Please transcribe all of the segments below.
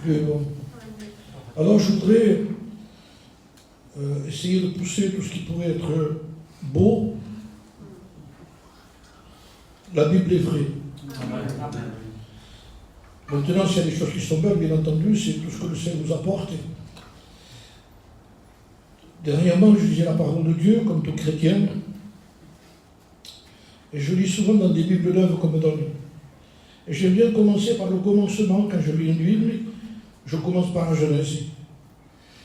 Dieu est bon. Alors je voudrais essayer de pousser tout ce qui pourrait être beau. La Bible est vraie. Maintenant, s'il y a des choses qui sont belles, bien entendu, c'est tout ce que le Seigneur nous apporte. Dernièrement, je lisais la parole de Dieu, comme tout chrétien, et je lis souvent dans des Bibles neuves qu'on me donne. Et j'aime bien commencer par le commencement. Quand je lis une Bible, je commence par la Genèse.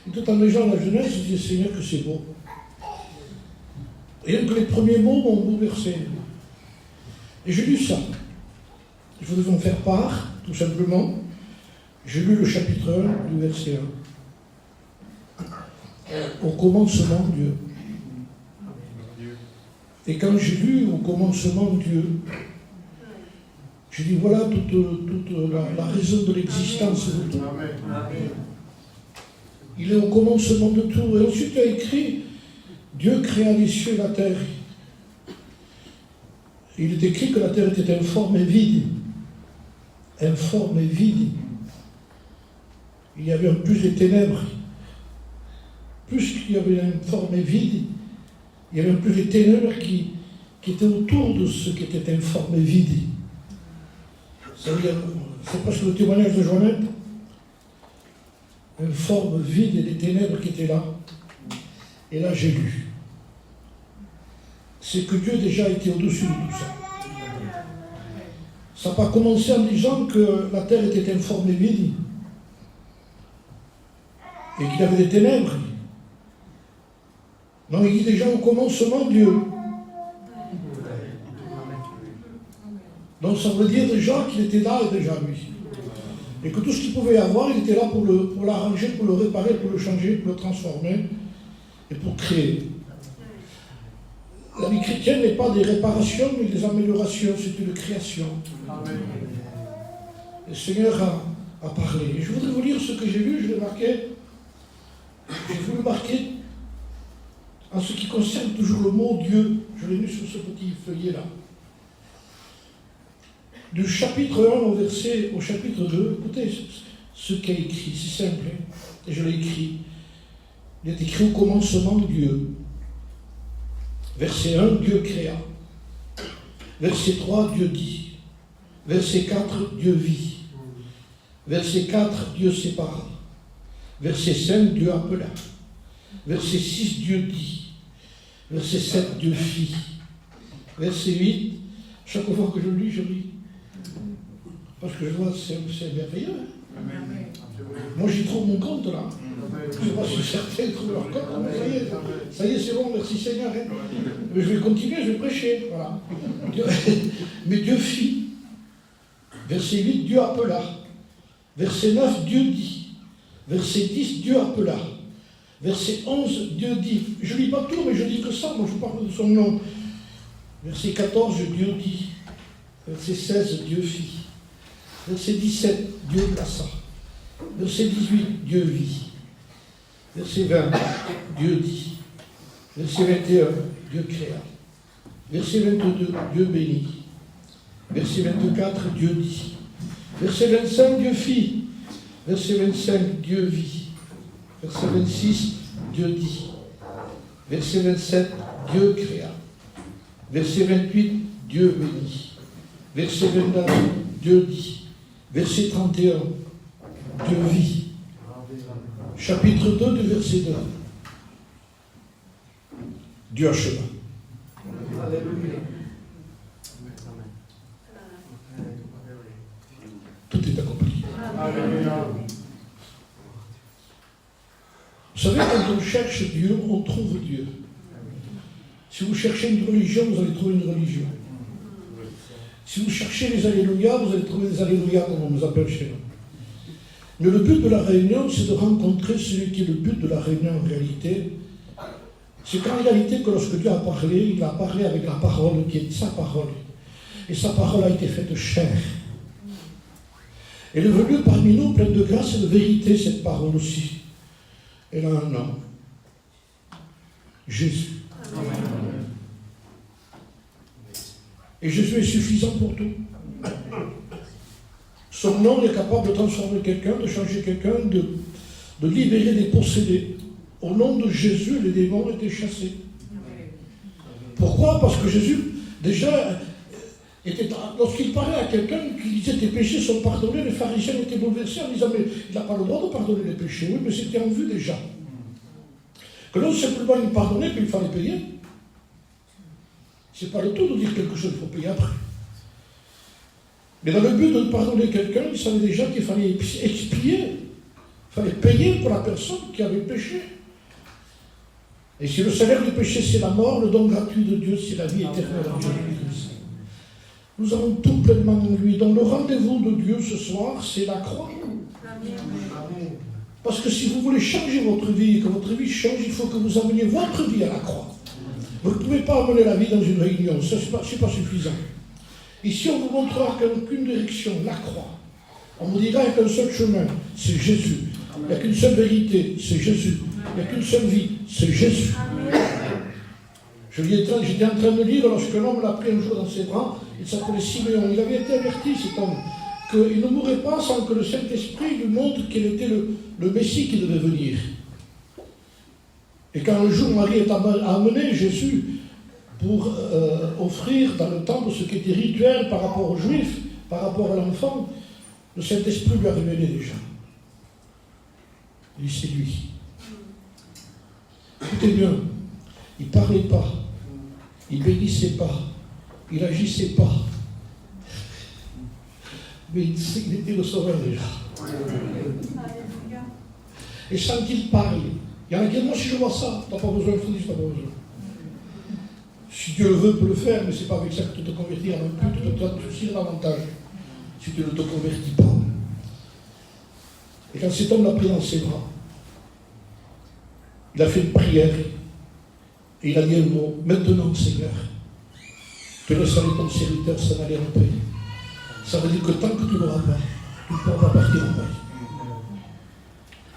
Et tout en lisant la Genèse, je dis, Seigneur, que c'est beau. Rien que les premiers mots m'ont bouleversé. Et j'ai lu ça. Je voudrais en faire part, tout simplement. J'ai lu le chapitre 1 du verset 1. Au commencement, Dieu. Et quand j'ai lu au commencement Dieu, j'ai dit voilà toute la raison de l'existence de tout. Il est au commencement de tout. Et ensuite il a écrit Dieu créa les cieux et la terre. Il est écrit que la terre était informe et vide. Informe et vide. Il y avait plus de ténèbres. Plus qu'il y avait une forme vide, il y avait plus de ténèbres qui étaient autour de ce qui était informe et vide. C'est presque le témoignage de Joannette. Une forme vide et des ténèbres qui étaient là. Et là, j'ai lu. C'est que Dieu déjà était au-dessus de tout ça. Ça n'a pas commencé en disant que la terre était informe et vide. Et qu'il y avait des ténèbres. Non, il dit déjà au commencement Dieu. Donc ça veut dire déjà qu'il était là déjà lui. Et que tout ce qu'il pouvait y avoir, il était là pour l'arranger, pour le réparer, pour le changer, pour le transformer et pour créer. La vie chrétienne n'est pas des réparations, mais des améliorations, c'est une création. Amen. Le Seigneur a parlé. Et je voudrais vous lire ce que j'ai lu, je l'ai marqué. J'ai voulu marquer en ce qui concerne toujours le mot Dieu. Je l'ai lu sur ce petit feuillet-là. Du chapitre 1 au chapitre 2, écoutez ce qu'il a écrit, c'est simple, hein, et je l'ai écrit. Il est écrit au commencement Dieu. Verset 1, Dieu créa. Verset 3, Dieu dit. Verset 4, Dieu vit. Verset 4, Dieu sépara. Verset 5, Dieu appela. Verset 6, Dieu dit. Verset 7, Dieu fit. Verset 8, chaque fois que je lis, je lis. Parce que je vois, c'est merveilleux. Amen. Moi, j'y trouve mon compte, là. Je ne sais pas si certains trouvent leur compte, mais ça y est, c'est bon, merci Seigneur. Hein. Mais je vais continuer, je vais prêcher. Voilà. Mais Dieu fit. Verset 8, Dieu appela. Verset 9, Dieu dit. Verset 10, Dieu appela. Verset 11, Dieu dit. Je ne lis pas tout, mais je dis que ça, moi je vous parle de son nom. Verset 14, Dieu dit. Verset 16, Dieu fit. Verset 17, Dieu plaça. Verset 18, Dieu vit. Verset 20, Dieu dit. Verset 21, Dieu créa. Verset 22, Dieu bénit. Verset 24, Dieu dit. Verset 25, Dieu fit. Verset 25, Dieu vit. Verset 26, Dieu dit. Verset 27, Dieu créa. Verset 28, Dieu bénit. Verset 29, Dieu dit. Verset 31, Dieu vit. Chapitre 2 du verset 2. Dieu acheva. Alléluia. Tout est accompli. Alléluia. Vous savez, quand on cherche Dieu, on trouve Dieu. Si vous cherchez une religion, vous allez trouver une religion. Si vous cherchez les Alléluia, vous allez trouver des Alléluia, comme on nous appelle chez nous. Mais le but de la réunion, c'est de rencontrer celui qui est le but de la réunion en réalité. C'est qu'en réalité, que lorsque Dieu a parlé, il a parlé avec la parole qui est sa parole. Et sa parole a été faite chair. Elle est venue parmi nous pleine de grâce et de vérité, cette parole aussi. Elle a un nom. Jésus. Amen. Et Jésus est suffisant pour tout. Son nom est capable de transformer quelqu'un, de changer quelqu'un, de libérer des possédés. Au nom de Jésus, les démons étaient chassés. Pourquoi? Parce que Jésus, déjà, lorsqu'il parlait à quelqu'un qui disait tes péchés sont pardonnés, les pharisiens étaient bouleversés en disant mais il n'a pas le droit de pardonner les péchés. Oui, mais c'était en vue déjà. Que non simplement il pardonnait, puis il fallait payer. C'est pas le tout de dire quelque chose, il faut payer après. Mais dans le but de pardonner quelqu'un, il savait déjà qu'il fallait expier. Il fallait payer pour la personne qui avait péché. Et si le salaire du péché c'est la mort, le don gratuit de Dieu c'est la vie éternelle en Jésus-Christ. Nous avons tout pleinement en lui. Donc le rendez-vous de Dieu ce soir, c'est la croix. Amen. Parce que si vous voulez changer votre vie et que votre vie change, il faut que vous ameniez votre vie à la croix. Vous ne pouvez pas amener la vie dans une réunion, ça c'est pas suffisant. Ici on vous montrera qu'une direction, la croix. On vous dira qu'il n'y a qu'un seul chemin, c'est Jésus. Il n'y a qu'une seule vérité, c'est Jésus. Il n'y a qu'une seule vie, c'est Jésus. J'étais en train de lire lorsque l'homme l'a pris un jour dans ses bras, il s'appelait Siméon. Il avait été averti, cet homme, qu'il ne mourrait pas sans que le Saint-Esprit lui montre quel était le Messie qui devait venir. Et quand un jour Marie a amené Jésus pour offrir dans le temple ce qui était rituel par rapport aux Juifs, par rapport à l'enfant, le Saint-Esprit lui a révélé déjà. Il dit c'est lui. Écoutez bien, il ne parlait pas, il ne bénissait pas, il n'agissait pas. Mais il était le sauveur déjà. Et sans qu'il parle, il y en a qui disent, moi si je vois ça, tu n'as pas besoin, tu n'as pas besoin. Si Dieu le veut, peut le faire, mais ce n'est pas avec ça que tu te convertiras non plus, tu dois te soucier davantage si tu ne te convertis pas. Et quand cet homme l'a pris dans ses bras, il a fait une prière et il a dit un mot, maintenant Seigneur, tu laisses aller ton serviteur s'en aller en paix. Ça veut dire que tant que tu n'auras pas, tu ne pourras pas partir en paix.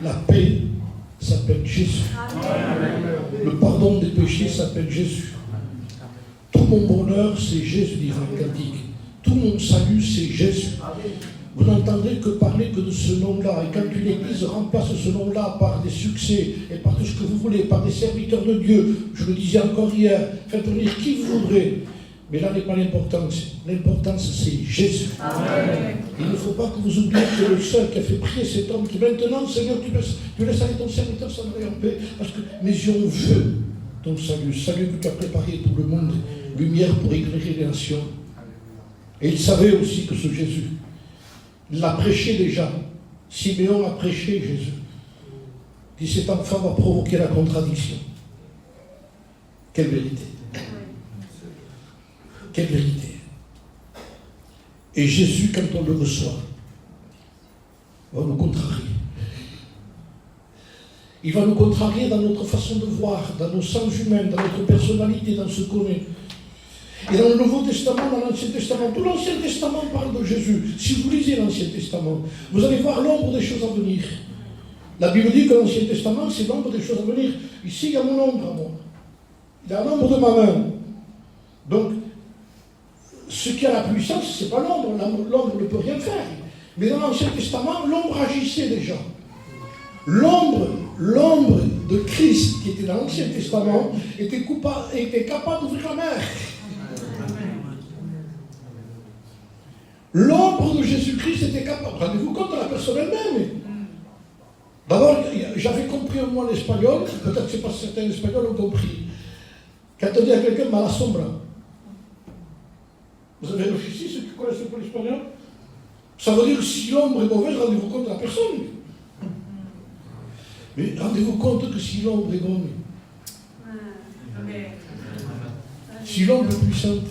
La paix s'appelle Jésus. Amen. Le pardon des péchés s'appelle Jésus. Tout mon bonheur, c'est Jésus, dit le cantique. Tout mon salut, c'est Jésus. Vous n'entendrez que parler que de ce nom-là. Et quand une église remplace ce nom-là par des succès et par tout ce que vous voulez, par des serviteurs de Dieu, je le disais encore hier, faites venir qui vous voudrez. Mais là n'est pas l'importance. L'importance, c'est Jésus. Amen. Il ne faut pas que vous oubliez que le seul qui a fait prier cet homme, qui maintenant, Seigneur, tu laisses aller ton serviteur s'en aller en paix, parce que mes yeux ont vu ton salut que tu as préparé pour le monde, lumière pour éclairer les nations. Et il savait aussi que ce Jésus, il l'a prêché déjà. Siméon a prêché Jésus. Il dit, cet enfant va provoquer la contradiction. Quelle vérité! Quelle vérité! Et Jésus, quand on le reçoit, va nous contrarier. Il va nous contrarier dans notre façon de voir, dans nos sens humains, dans notre personnalité, dans ce qu'on est. Et dans le Nouveau Testament, dans l'Ancien Testament, tout l'Ancien Testament parle de Jésus. Si vous lisez l'Ancien Testament, vous allez voir l'ombre des choses à venir. La Bible dit que l'Ancien Testament, c'est l'ombre des choses à venir. Ici, il y a mon ombre à moi. Il y a l'ombre de ma main. Donc, ce qui a la puissance, ce n'est pas l'ombre. L'ombre ne peut rien faire. Mais dans l'Ancien Testament, l'ombre agissait déjà. L'ombre de Christ qui était dans l'Ancien Testament était capable d'ouvrir la mer. L'ombre de Jésus-Christ était capable. Rendez-vous compte de la personne elle-même. D'abord, j'avais compris au moins l'espagnol, peut-être que ce n'est pas certains espagnols ont compris. Quand on dit à quelqu'un mala sombra, vous avez réfléchi, ceux qui connaissent pas l'espagnol? Ça veut dire que si l'ombre est mauvaise, rendez-vous compte de la personne. Mais rendez-vous compte que si l'ombre est bonne, si l'ombre est puissante,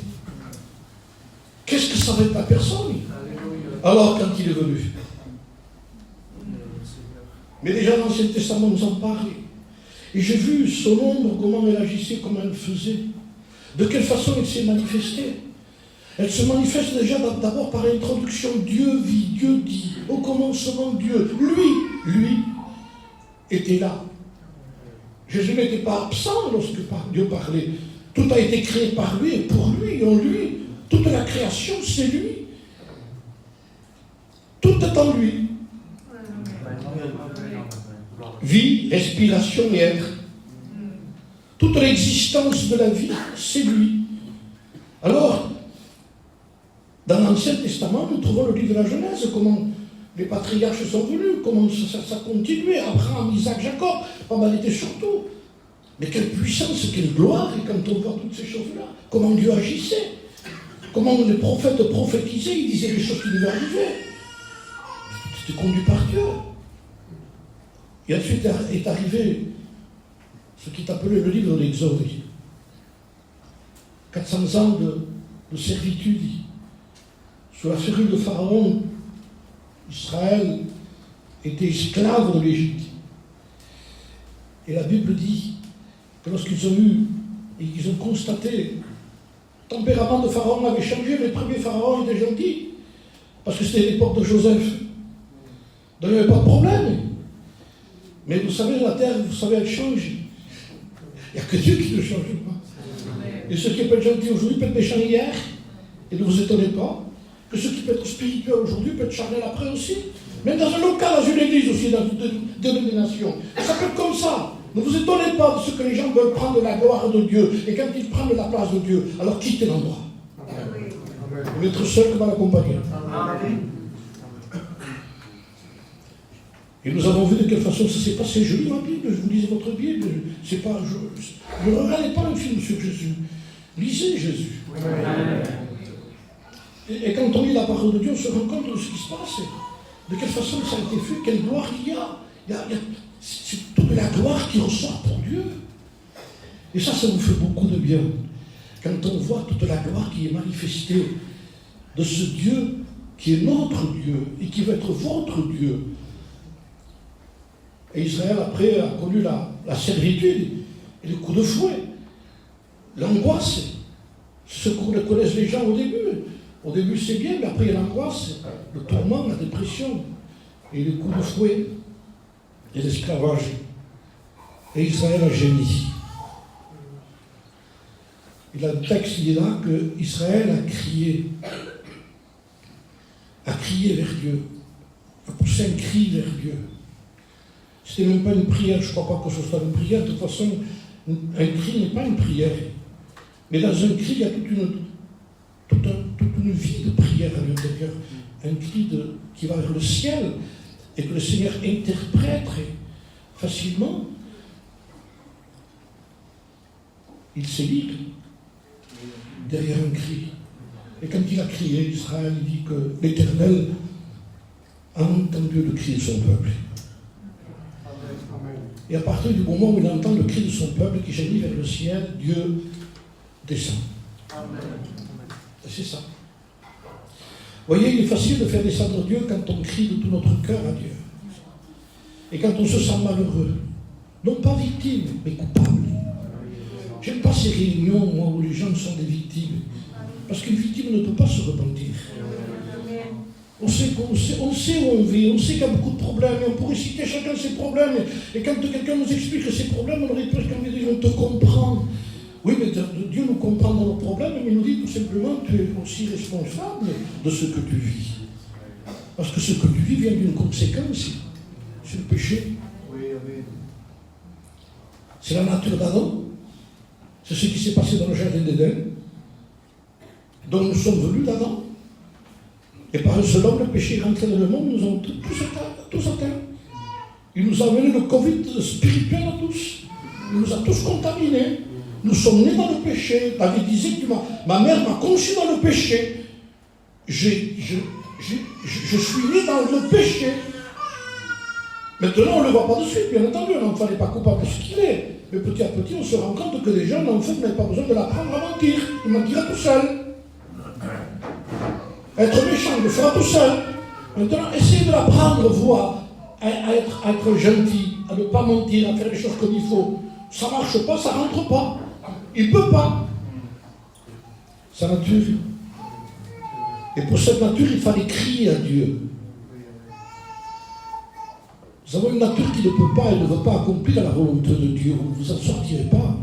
qu'est-ce que ça va être la personne? Alors quand il est venu. Mais déjà l'Ancien Testament nous en parlait. Et j'ai vu son ombre, comment elle agissait, comment elle faisait. De quelle façon elle s'est manifestée. Elle se manifeste déjà d'abord par l'introduction. Dieu vit, Dieu dit. Au commencement, Dieu. Lui, était là. Jésus n'était pas absent lorsque Dieu parlait. Tout a été créé par lui et pour lui, en lui. Toute la création, c'est lui. Tout est en lui. Vie, respiration et être. Toute l'existence de la vie, c'est lui. Alors, dans l'Ancien Testament, nous trouvons le livre de la Genèse, comment les patriarches sont venus, comment ça continuait, Abraham, Isaac, Jacob, on était surtout. Mais quelle puissance, quelle gloire, et quand on voit toutes ces choses-là, comment Dieu agissait, comment les prophètes prophétisaient, ils disaient les choses qui devaient arriver. C'était conduit par Dieu. Et ensuite est arrivé ce qui est appelé le livre de l'Exode. 400 ans de servitude. Sous la férule de Pharaon, Israël était esclave de l'Égypte. Et la Bible dit que lorsqu'ils ont eu et qu'ils ont constaté le tempérament de Pharaon avait changé, les premiers pharaons étaient gentils, parce que c'était l'époque de Joseph. Donc il n'y avait pas de problème. Mais vous savez, la terre, vous savez, elle change. Il n'y a que Dieu qui ne change pas. Et ceux qui peuvent être gentils aujourd'hui peuvent être méchants hier, et ne vous étonnez pas que ceux qui peuvent être spirituels aujourd'hui peuvent être charnels après aussi. Même dans un local, dans une église aussi, dans une dénomination. Ça peut être comme ça. Ne vous étonnez pas de ce que les gens veulent prendre la gloire de Dieu. Et quand ils prennent la place de Dieu, alors quittez l'endroit. Vous n'êtes seul que mal accompagné. Et nous avons vu de quelle façon ça s'est passé. Je lis ma Bible, je vous lisez votre Bible. C'est pas, ne regardez pas un film sur Jésus. Lisez Jésus. Et quand on lit la parole de Dieu, on se rend compte de ce qui se passe. De quelle façon ça a été fait, quelle gloire il y a. C'est toute la gloire qui ressort pour Dieu. Et ça vous fait beaucoup de bien. Quand on voit toute la gloire qui est manifestée de ce Dieu qui est notre Dieu et qui veut être votre Dieu. Et Israël, après, a connu la servitude et le coup de fouet, l'angoisse. C'est ce que connaissent les gens au début. Au début, c'est bien, mais après, il y a l'angoisse, le tourment, la dépression, et le coup de fouet, et l'esclavage. Et Israël a gémi. Et le texte, il est là qu'Israël a crié vers Dieu, a poussé un cri vers Dieu. Ce n'était même pas une prière, je ne crois pas que ce soit une prière, de toute façon, un cri n'est pas une prière. Mais dans un cri, il y a toute une vie de prière à l'intérieur. Un cri qui va vers le ciel et que le Seigneur interprète facilement. Il s'est libre derrière un cri. Et quand il a crié, Israël dit que l'Éternel a entendu le cri de son peuple. Et à partir du moment où il entend le cri de son peuple qui gémit vers le ciel, Dieu descend. C'est ça. Vous voyez, il est facile de faire descendre Dieu quand on crie de tout notre cœur à Dieu. Et quand on se sent malheureux. Non pas victime, mais coupable. J'aime pas ces réunions, moi, où les gens sont des victimes. Parce qu'une victime ne peut pas se repentir. On sait où on vit, on sait qu'il y a beaucoup de problèmes, et on pourrait citer chacun ses problèmes. Et quand quelqu'un nous explique ses problèmes, on aurait presque envie de dire, on te comprend. Oui, mais Dieu nous comprend dans nos problèmes, mais il nous dit tout simplement, tu es aussi responsable de ce que tu vis. Parce que ce que tu vis vient d'une conséquence, c'est le péché. C'est la nature d'Adam. C'est ce qui s'est passé dans le jardin d'Éden, dont nous sommes venus d'Adam. Et par un seul homme, le péché est rentré dans le monde, nous avons tous atteint. Il nous a amené le Covid spirituel à tous. Il nous a tous contaminés. Nous sommes nés dans le péché. David disait que ma mère m'a conçu dans le péché. Je suis né dans le péché. Maintenant, on ne le voit pas de suite, bien entendu. Un enfant n'est pas coupable de ce qu'il est. Mais petit à petit, on se rend compte que déjà, un enfant n'a pas besoin de l'apprendre à mentir. Il mentira tout seul. Être méchant, il le fera tout seul. Maintenant, essayez de l'apprendre, vous, à être gentil, à ne pas mentir, à faire les choses comme il faut. Ça ne marche pas, ça ne rentre pas. Il ne peut pas. Sa nature. Et pour cette nature, il fallait crier à Dieu. Nous avons une nature qui ne peut pas, elle ne veut pas accomplir la volonté de Dieu. Vous n'en sortirez pas.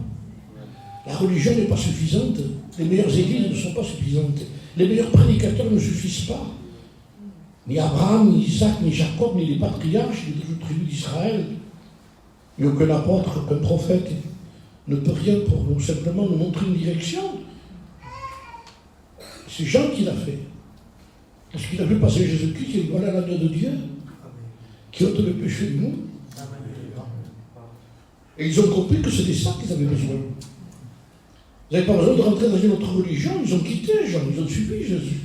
La religion n'est pas suffisante. Les meilleures églises ne sont pas suffisantes. Les meilleurs prédicateurs ne suffisent pas. Ni Abraham, ni Isaac, ni Jacob, ni les patriarches, ni les tribus d'Israël, ni aucun apôtre, aucun prophète ne peut rien pour nous, simplement nous montrer une direction. C'est Jean qui l'a fait. Parce qu'il a vu passer Jésus-Christ, il dit voilà l'agneau de Dieu qui ôte le péché du monde. Et ils ont compris que c'était ça qu'ils avaient besoin. Vous n'avez pas besoin de rentrer dans une autre religion, ils ont quitté Jean, ils ont suivi Jésus.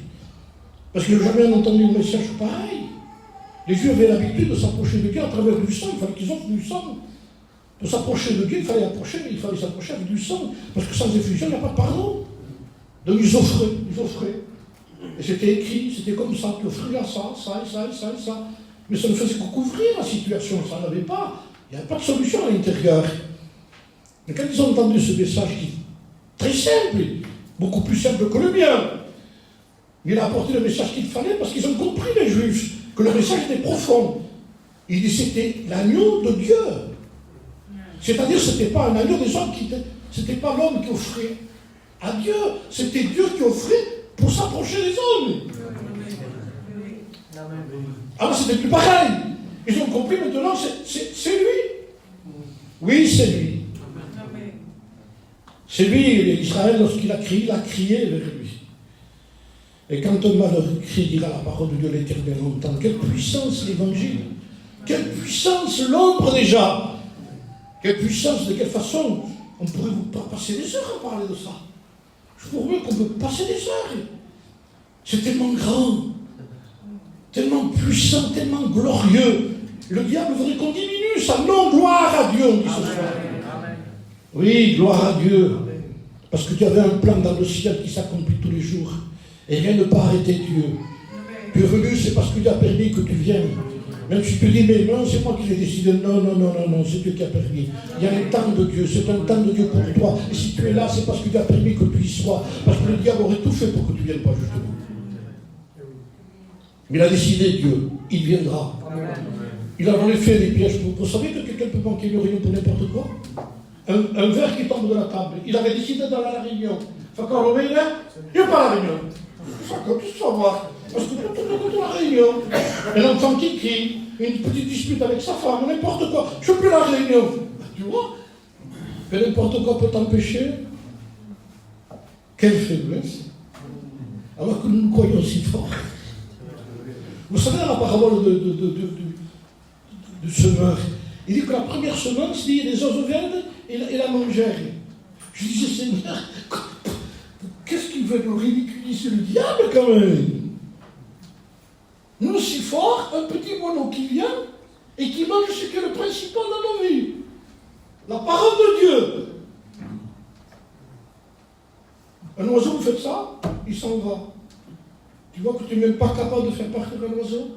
Parce qu'ils n'ont jamais entendu un message pareil. Les Juifs avaient l'habitude de s'approcher de Dieu à travers du sang, il fallait qu'ils offrent du sang. Pour s'approcher de Dieu, il fallait approcher, mais il fallait s'approcher avec du sang, parce que sans effusion, il n'y a pas de pardon. Donc ils offraient. Et c'était écrit, c'était comme ça, tu offriras ça, ça, et ça, et ça, et ça. Mais ça ne faisait que couvrir la situation, ça n'avait pas, il n'y avait pas de solution à l'intérieur. Mais quand ils ont entendu ce message qui est très simple, beaucoup plus simple que le mien, il a apporté le message qu'il fallait parce qu'ils ont compris, les Juifs, que le message était profond. Il dit c'était l'agneau de Dieu. C'est-à-dire ce n'était pas un agneau des hommes, c'était pas l'homme qui offrait à Dieu, c'était Dieu qui offrait pour s'approcher des hommes. Alors c'était plus pareil. Ils ont compris maintenant, c'est lui. Oui, c'est lui. C'est lui, Israël, lorsqu'il a crié vers lui. Et quand un malheureux crie, dira la parole de Dieu l'Éternel entend. Quelle puissance l'évangile! Quelle puissance l'ombre déjà! Quelle puissance, de quelle façon on pourrait vous passer des heures à parler de ça. Je vous promets qu'on peut passer des heures. C'est tellement grand, tellement puissant, tellement glorieux. Le diable voudrait qu'on diminue ça. Non, gloire à Dieu, on dit ce soir. Oui, gloire à Dieu. Parce que tu avais un plan dans le ciel qui s'accomplit tous les jours. Et rien ne peut arrêter Dieu. Tu es venu, c'est parce que Dieu a permis que tu viennes. Même si tu dis, mais non, c'est moi qui l'ai décidé. Non, c'est Dieu qui a permis. Il y a un temps de Dieu, c'est un temps de Dieu pour toi. Et si tu es là, c'est parce que Dieu a permis que tu y sois. Parce que le diable aurait tout fait pour que tu ne viennes pas, justement. Mais il a décidé, Dieu, il viendra. Il a en effet des pièges. Vous savez que quelqu'un peut manquer une réunion pour n'importe quoi? Un verre qui tombe de la table. Il avait décidé d'aller à la réunion. Fait qu'on le met là, il n'y a pas la réunion. Ça, comme tu vas voir. Parce que tout la réunion. Un enfant qui crie, une petite dispute avec sa femme, n'importe quoi. Je ne veux plus la réunion. Tu vois? Mais n'importe quoi peut t'empêcher. Quelle faiblesse. Alors que nous nous croyons si forts. Vous savez, dans la parabole de semeur, il dit que la première semence, il y a des oiseaux verts et la mangèrent. Je disais, Seigneur, qu'est-ce qu'il veut nous ridiculiser le diable quand même? Nous si forts, un petit moineau qui vient et qui mange ce qui est le principal dans nos vies. La parole de Dieu. Un oiseau, vous faites ça, il s'en va. Tu vois que tu n'es même pas capable de faire partir un oiseau?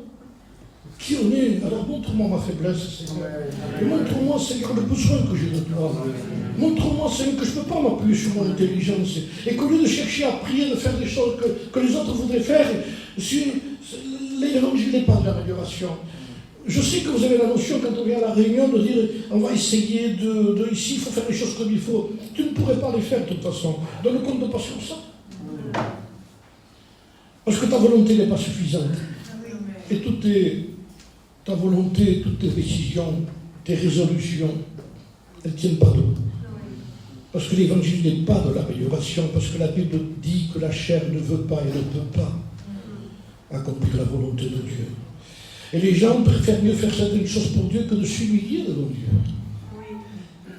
Qui on est? Alors montre-moi ma faiblesse, Seigneur. Et montre-moi, Seigneur, le besoin que j'ai de toi. Montre-moi, Seigneur, que je ne peux pas m'appuyer sur mon intelligence. Et qu'au lieu de chercher à prier, de faire des choses que les autres voudraient faire, l'évangile n'est pas de l'amélioration. Je sais que vous avez la notion, quand on vient à la réunion, de dire on va essayer ici, il faut faire les choses comme il faut. Tu ne pourrais pas les faire de toute façon. Donne compte de pas sur ça. Parce que ta volonté n'est pas suffisante. Et ta volonté, toutes tes décisions, tes résolutions, elles ne tiennent pas debout. Parce que l'évangile n'est pas de l'amélioration, parce que la Bible dit que la chair ne veut pas et ne peut pas accomplir la volonté de Dieu. Et les gens préfèrent mieux faire certaines choses pour Dieu que de s'humilier devant Dieu.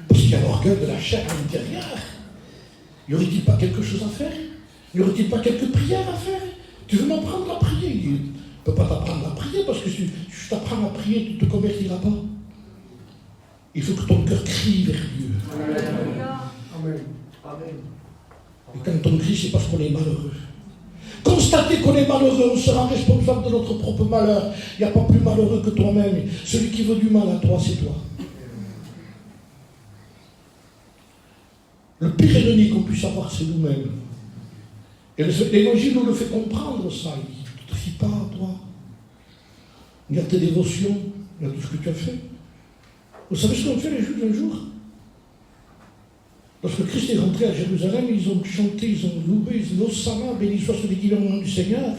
Parce qu'il y a l'orgueil de la chair à l'intérieur. Y aurait-il pas quelque chose à faire? Y aurait-il pas quelques prières à faire? Tu veux m'apprendre à prier? Il dit, je ne peux pas t'apprendre à prier parce que si je t'apprends à prier, tu ne te convertiras pas. Il faut que ton cœur crie vers Dieu. Amen. Et quand on crie, c'est parce qu'on est malheureux. Constater qu'on est malheureux, on sera responsable de notre propre malheur. Il n'y a pas plus malheureux que toi-même. Celui qui veut du mal à toi, c'est toi. Le pire ennemi qu'on puisse avoir, c'est nous-mêmes. Et l'évangile nous le fait comprendre, ça. Il dit, ne te fie pas à toi. Il y a tes dévotions, il y a tout ce que tu as fait. Vous savez ce qu'ont fait les Juifs un jour? Lorsque Christ est rentré à Jérusalem, ils ont chanté, ils ont loué, ils ont dit, Hosanna, béni soit celui qui vient au nom du Seigneur.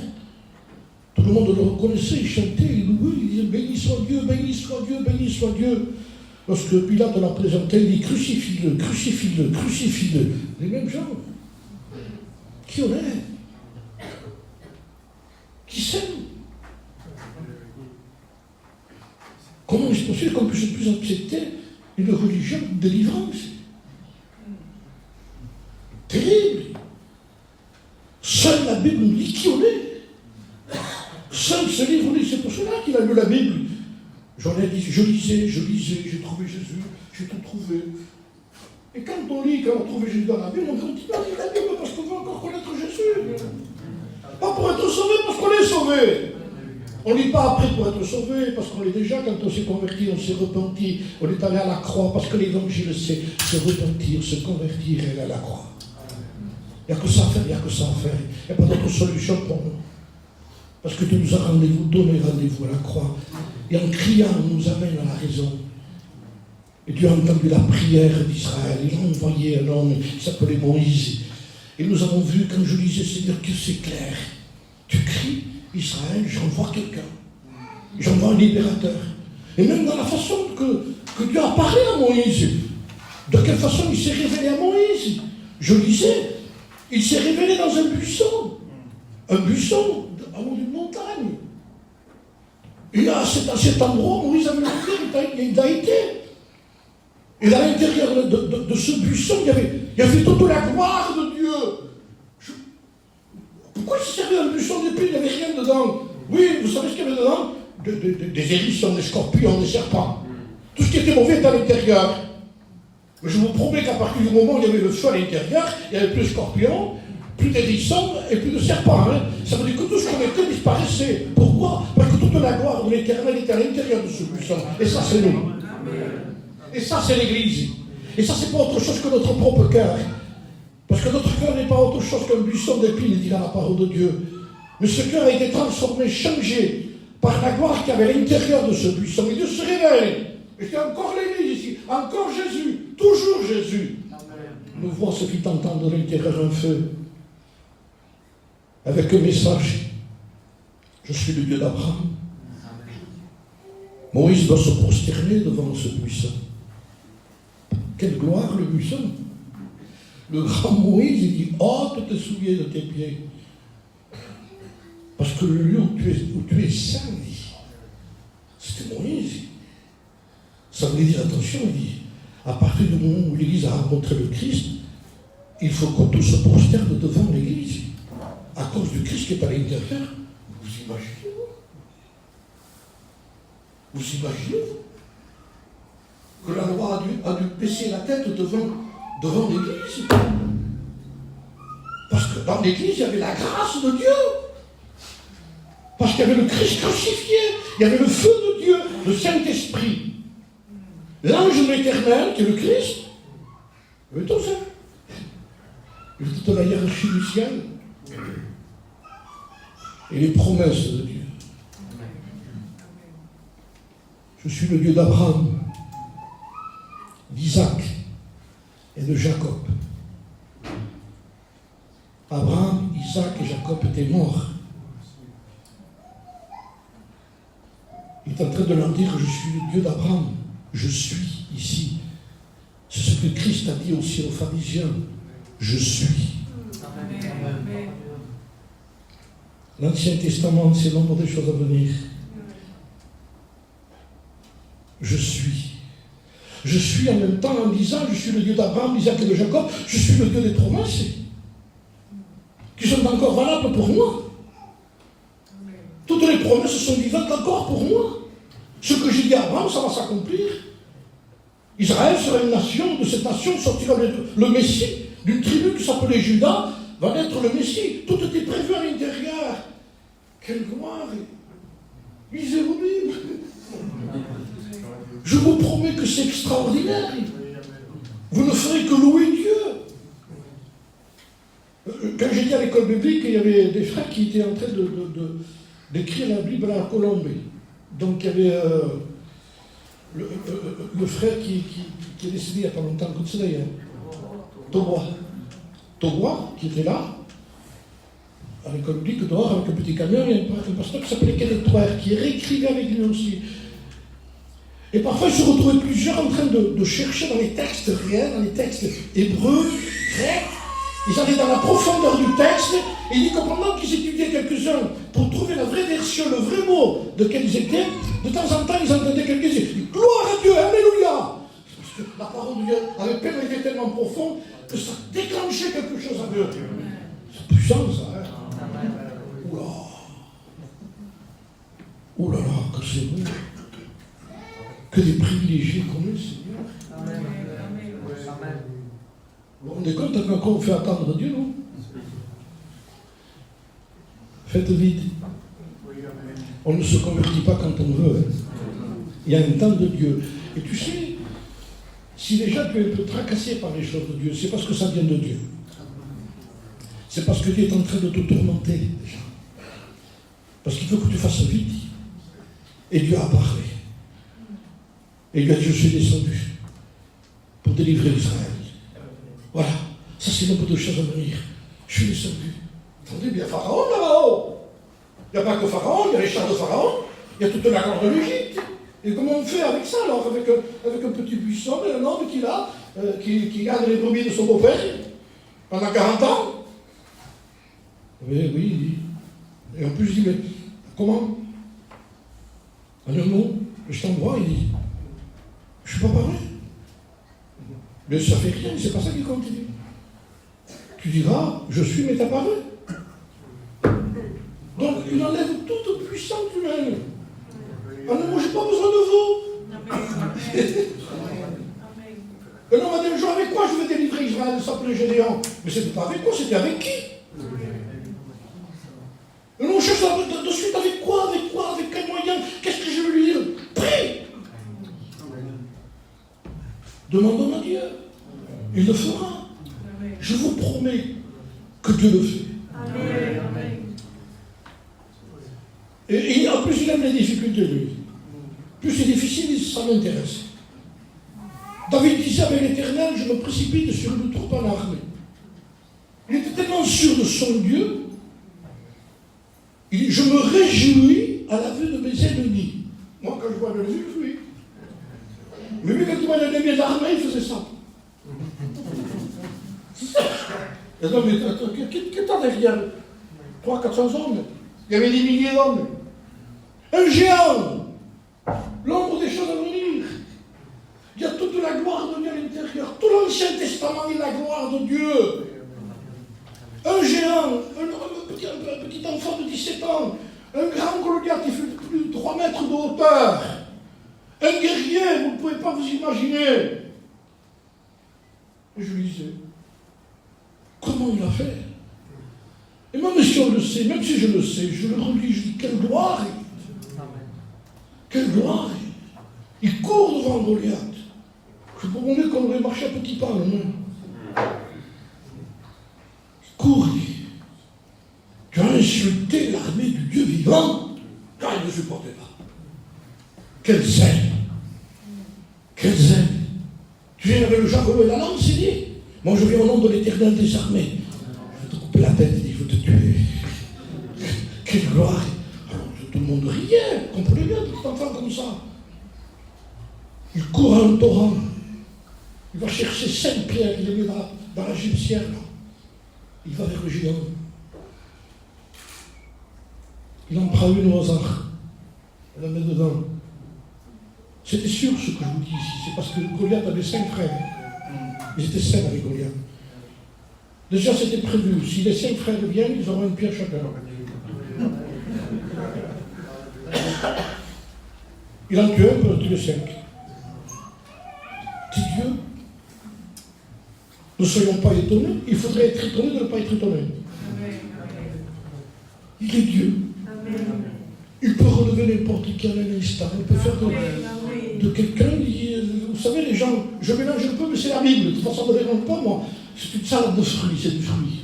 Tout le monde le reconnaissait, il chantait, il louait, il disait béni soit Dieu, béni soit Dieu, béni soit Dieu. Lorsque Pilate l'a présenté, il dit crucifie-le, crucifie-le, crucifie-le. Les mêmes gens. Qui on est? Qui s'aiment? Comment est-ce possible qu'on puisse plus accepter une religion de délivrance? Terrible. Seule la Bible nous dit qui on est. Seul ce livre nous dit, c'est pour cela qu'il a lu la Bible. Je lisais, j'ai trouvé Jésus, j'ai tout trouvé. Et quand on lit, quand on trouve Jésus dans la Bible, on continue à lire la Bible parce qu'on veut encore connaître Jésus. Pas pour être sauvé, parce qu'on est sauvé. On ne lit pas après pour être sauvé, parce qu'on est déjà, quand on s'est converti, on s'est repenti. On est allé à la croix, parce que l'évangile, c'est se repentir, se convertir et aller à la croix. Il n'y a que ça à faire, il n'y a que ça à faire. Il n'y a pas d'autre solution pour nous. Parce que Dieu nous a donné rendez-vous à la croix. Et en criant, on nous amène à la raison. Et Dieu a entendu la prière d'Israël. Il a envoyé un homme qui s'appelait Moïse. Et nous avons vu, quand je lisais, Seigneur, que c'est clair. Tu cries, Israël, j'envoie quelqu'un. J'envoie un libérateur. Et même dans la façon que Dieu a parlé à Moïse. De quelle façon il s'est révélé à Moïse? Je lisais. Il s'est révélé dans un buisson. Un buisson en haut d'une montagne. Et à cet endroit, Moïse avait il a été. Et à l'intérieur de ce buisson, il y avait toute la gloire de Dieu. Pourquoi il s'est servi d'un buisson d'épines? Il n'y avait rien dedans. Oui, vous savez ce qu'il y avait dedans? Des hérissons, des scorpions, des serpents. Tout ce qui était mauvais était à l'intérieur. Mais je vous promets qu'à partir du moment où il y avait le feu à l'intérieur, il n'y avait plus de scorpions, plus d'hérissons et plus de serpents. Hein. Ça veut dire que tout ce qu'on était disparaissait. Pourquoi? Parce que toute la gloire de l'Éternel était à l'intérieur de ce buisson. Et ça, c'est nous. Et ça, c'est l'Église. Et ça, c'est pas autre chose que notre propre cœur. Parce que notre cœur n'est pas autre chose qu'un buisson d'épines, dira la parole de Dieu. Mais ce cœur a été transformé, changé par la gloire qu'il y avait à l'intérieur de ce buisson. Et Dieu se révèle. Et c'est encore l'Église ici, encore Jésus, toujours Jésus. Nous voit ce qui t'entend de l'intérieur un feu. Avec un message. Je suis le Dieu d'Abraham. Moïse doit se prosterner devant ce buisson. Quelle gloire le buisson. Le grand Moïse, il dit, ôte tes souliers de tes pieds. Parce que le lieu où tu es saint, c'était Moïse. Ça voulait dire, attention, il dit, à partir du moment où l'Église a rencontré le Christ, il faut qu'on tous se prosterne devant l'Église. À cause du Christ qui est à l'intérieur. Vous imaginez, vous imaginez que la loi a dû baisser la tête devant l'Église? Parce que dans l'Église, il y avait la grâce de Dieu. Parce qu'il y avait le Christ crucifié. Il y avait le feu de Dieu, le Saint-Esprit. L'ange de l'Éternel, qui est le Christ, il y avait tout ça. Il y avait toute la hiérarchie du ciel. Et les promesses de Dieu. Je suis le Dieu d'Abraham, d'Isaac et de Jacob. Abraham, Isaac et Jacob étaient morts. Il est en train de leur dire, je suis le Dieu d'Abraham. Je suis ici. C'est ce que Christ a dit aussi aux pharisiens. Je suis. L'Ancien Testament, c'est l'ombre des choses à venir. Je suis. Je suis en même temps en disant, je suis le Dieu d'Abraham, d'Isaac et de Jacob, je suis le Dieu des promesses, qui sont encore valables pour moi. Toutes les promesses sont vivantes encore pour moi. Ce que j'ai dit à Abraham, ça va s'accomplir. Israël sera une nation, de cette nation sortira le Messie, d'une tribu qui s'appelait Juda, va naître le Messie. Tout était prévu à l'intérieur. Quelle gloire! Lisez vos Bibles. Je vous promets que c'est extraordinaire. Vous ne ferez que louer Dieu. Quand j'étais à l'école biblique, il y avait des frères qui étaient en train d'écrire la Bible à la Colombie. Donc il y avait le frère qui est décédé il n'y a pas longtemps, comme c'est d'ailleurs, Togois, qui était là, à l'école biblique, dehors, avec un petit camion, il y a un pasteur qui s'appelait Kenneth Troer, qui réécrivait avec lui aussi. Et parfois, il se retrouvait plusieurs en train de chercher dans les textes réels, dans les textes hébreux, grecs. Ils allaient dans la profondeur du texte, et il dit que pendant qu'ils étudiaient quelques-uns pour trouver la vraie version, le vrai mot de quels ils étaient, de temps en temps, ils entendaient quelqu'un dire « Gloire à Dieu, Alléluia !» Parce que la parole de Dieu avait pénétré tellement profond que ça déclenchait quelque chose en eux. C'est puissant, ça, hein. Oula! Ouh là là, que c'est beau! Que des privilégiés qu'on est, Seigneur. Amen. Vous vous rendez compte à quoi on fait attendre Dieu, non? Faites vite. On ne se convertit pas quand on veut. Hein. Il y a un temps de Dieu. Et tu sais, si déjà tu es un peu tracassé par les choses de Dieu, c'est parce que ça vient de Dieu. C'est parce que Dieu est en train de te tourmenter, déjà. Parce qu'il veut que tu fasses vite. Et Dieu a parlé. Et il a dit, je suis descendu pour délivrer Israël. Voilà, ça c'est un peu de choses à venir. Je suis descendu. Attendez, il y a Pharaon là-haut. Il n'y a pas que Pharaon, il y a les chars de Pharaon, il y a toute la corde de l'Égypte. Et comment on fait avec ça alors, avec un petit buisson et un homme qui garde les brebis de son beau-père pendant 40 ans? Oui. Et en plus, il dit, mais comment? En un mot, je t'envoie, il dit, je ne suis pas parlé. Mais ça fait rien, c'est pas ça qui continue. Tu diras, je suis, mais t'as parlé. Donc, il enlève toute puissance humaine. Ah non, moi, j'ai pas besoin de vous. Et non, on m'a dit un jour, avec quoi je vais délivrer Israël de s'appeler Gédéon? Mais c'était pas avec quoi, c'était avec qui? Et non, on cherche de suite avec quoi, avec quel moyen? Qu'est-ce que je veux lui dire? Prie! Demandons à Dieu. Il le fera. Je vous promets que Dieu le fait. Amen. Et en plus, il aime les difficultés, lui. Plus c'est difficile, ça m'intéresse. David disait avec l'Éternel, je me précipite sur une troupe en armée. Il était tellement sûr de son Dieu, il dit, je me réjouis à la vue de mes ennemis. Moi, quand je vois l'ennemi, je fuis. Mais lui, quand il voit l'ennemi de l'armée, il faisait ça. C'est ça. Et non, mais qui t'as derrière 300-400 hommes? Il y avait des milliers d'hommes. Un géant, l'ombre des choses à venir. Il y a toute la gloire de Dieu à l'intérieur. Tout l'Ancien Testament est la gloire de Dieu. Un géant, un petit enfant de 17 ans, un grand Goliath qui fait plus de 3 mètres de hauteur. Un guerrier, vous ne pouvez pas vous imaginer. Et je lui disais, comment il a fait? Et même si on le sait, même si je le sais, je le relis, je dis, quelle gloire! Quelle gloire! Il court devant Goliath. Je vous promets qu'on aurait marché à petits pas, non? Il court, il dit, tu as insulté l'armée du Dieu vivant, car il ne supportait pas. Quel zèle! Quel zèle! Tu viens avec le javelot et la lance, il dit, moi je viens au nom de l'Éternel des armées. Je vais te couper la tête, il dit, je vais te tuer. Quelle gloire! Alors tout le monde riait, comprenez bien, tout enfant comme ça. Il court à un torrent. Il va chercher 5 pierres, il les met dans la gypsière, là. Il va vers le géant. Il en prend une au hasard. Elle la met dedans. C'était sûr ce que je vous dis ici. C'est parce que Goliath avait 5 frères. Ils étaient 5 avec Goliath. Déjà, c'était prévu. Si les 5 frères viennent, ils auront une pierre chacun. Il en tue un pour tuer 5. Petit Dieu, ne soyons pas étonnés. Il faudrait être étonné de ne pas être étonné. Il est Dieu. Il peut relever n'importe quel instant. Il peut faire de quelqu'un, vous savez, les gens, je mélange un peu, mais c'est la Bible. De toute façon, ça ne me dérange pas, moi. C'est une salade de fruits, c'est du fruit.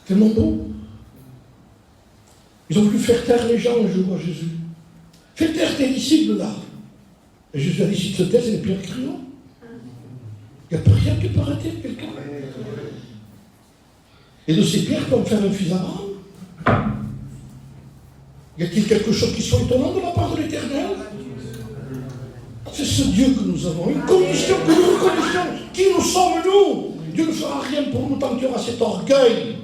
Tellement beau. Ils ont voulu faire taire les gens, je vois Jésus. Fais taire tes disciples, là. Et Jésus a dit, si tu te tais, c'est les pires criants. Il n'y a pas rien qui peut arrêter quelqu'un. Et de ces pierres, peut-on faire un fils d'Abraham? Y a-t-il quelque chose qui soit étonnant de la part de l'Éternel? C'est ce Dieu que nous avons, une condition que nous reconnaissons, qui nous sommes nous. Dieu ne fera rien pour nous tant qu'il y aura cet orgueil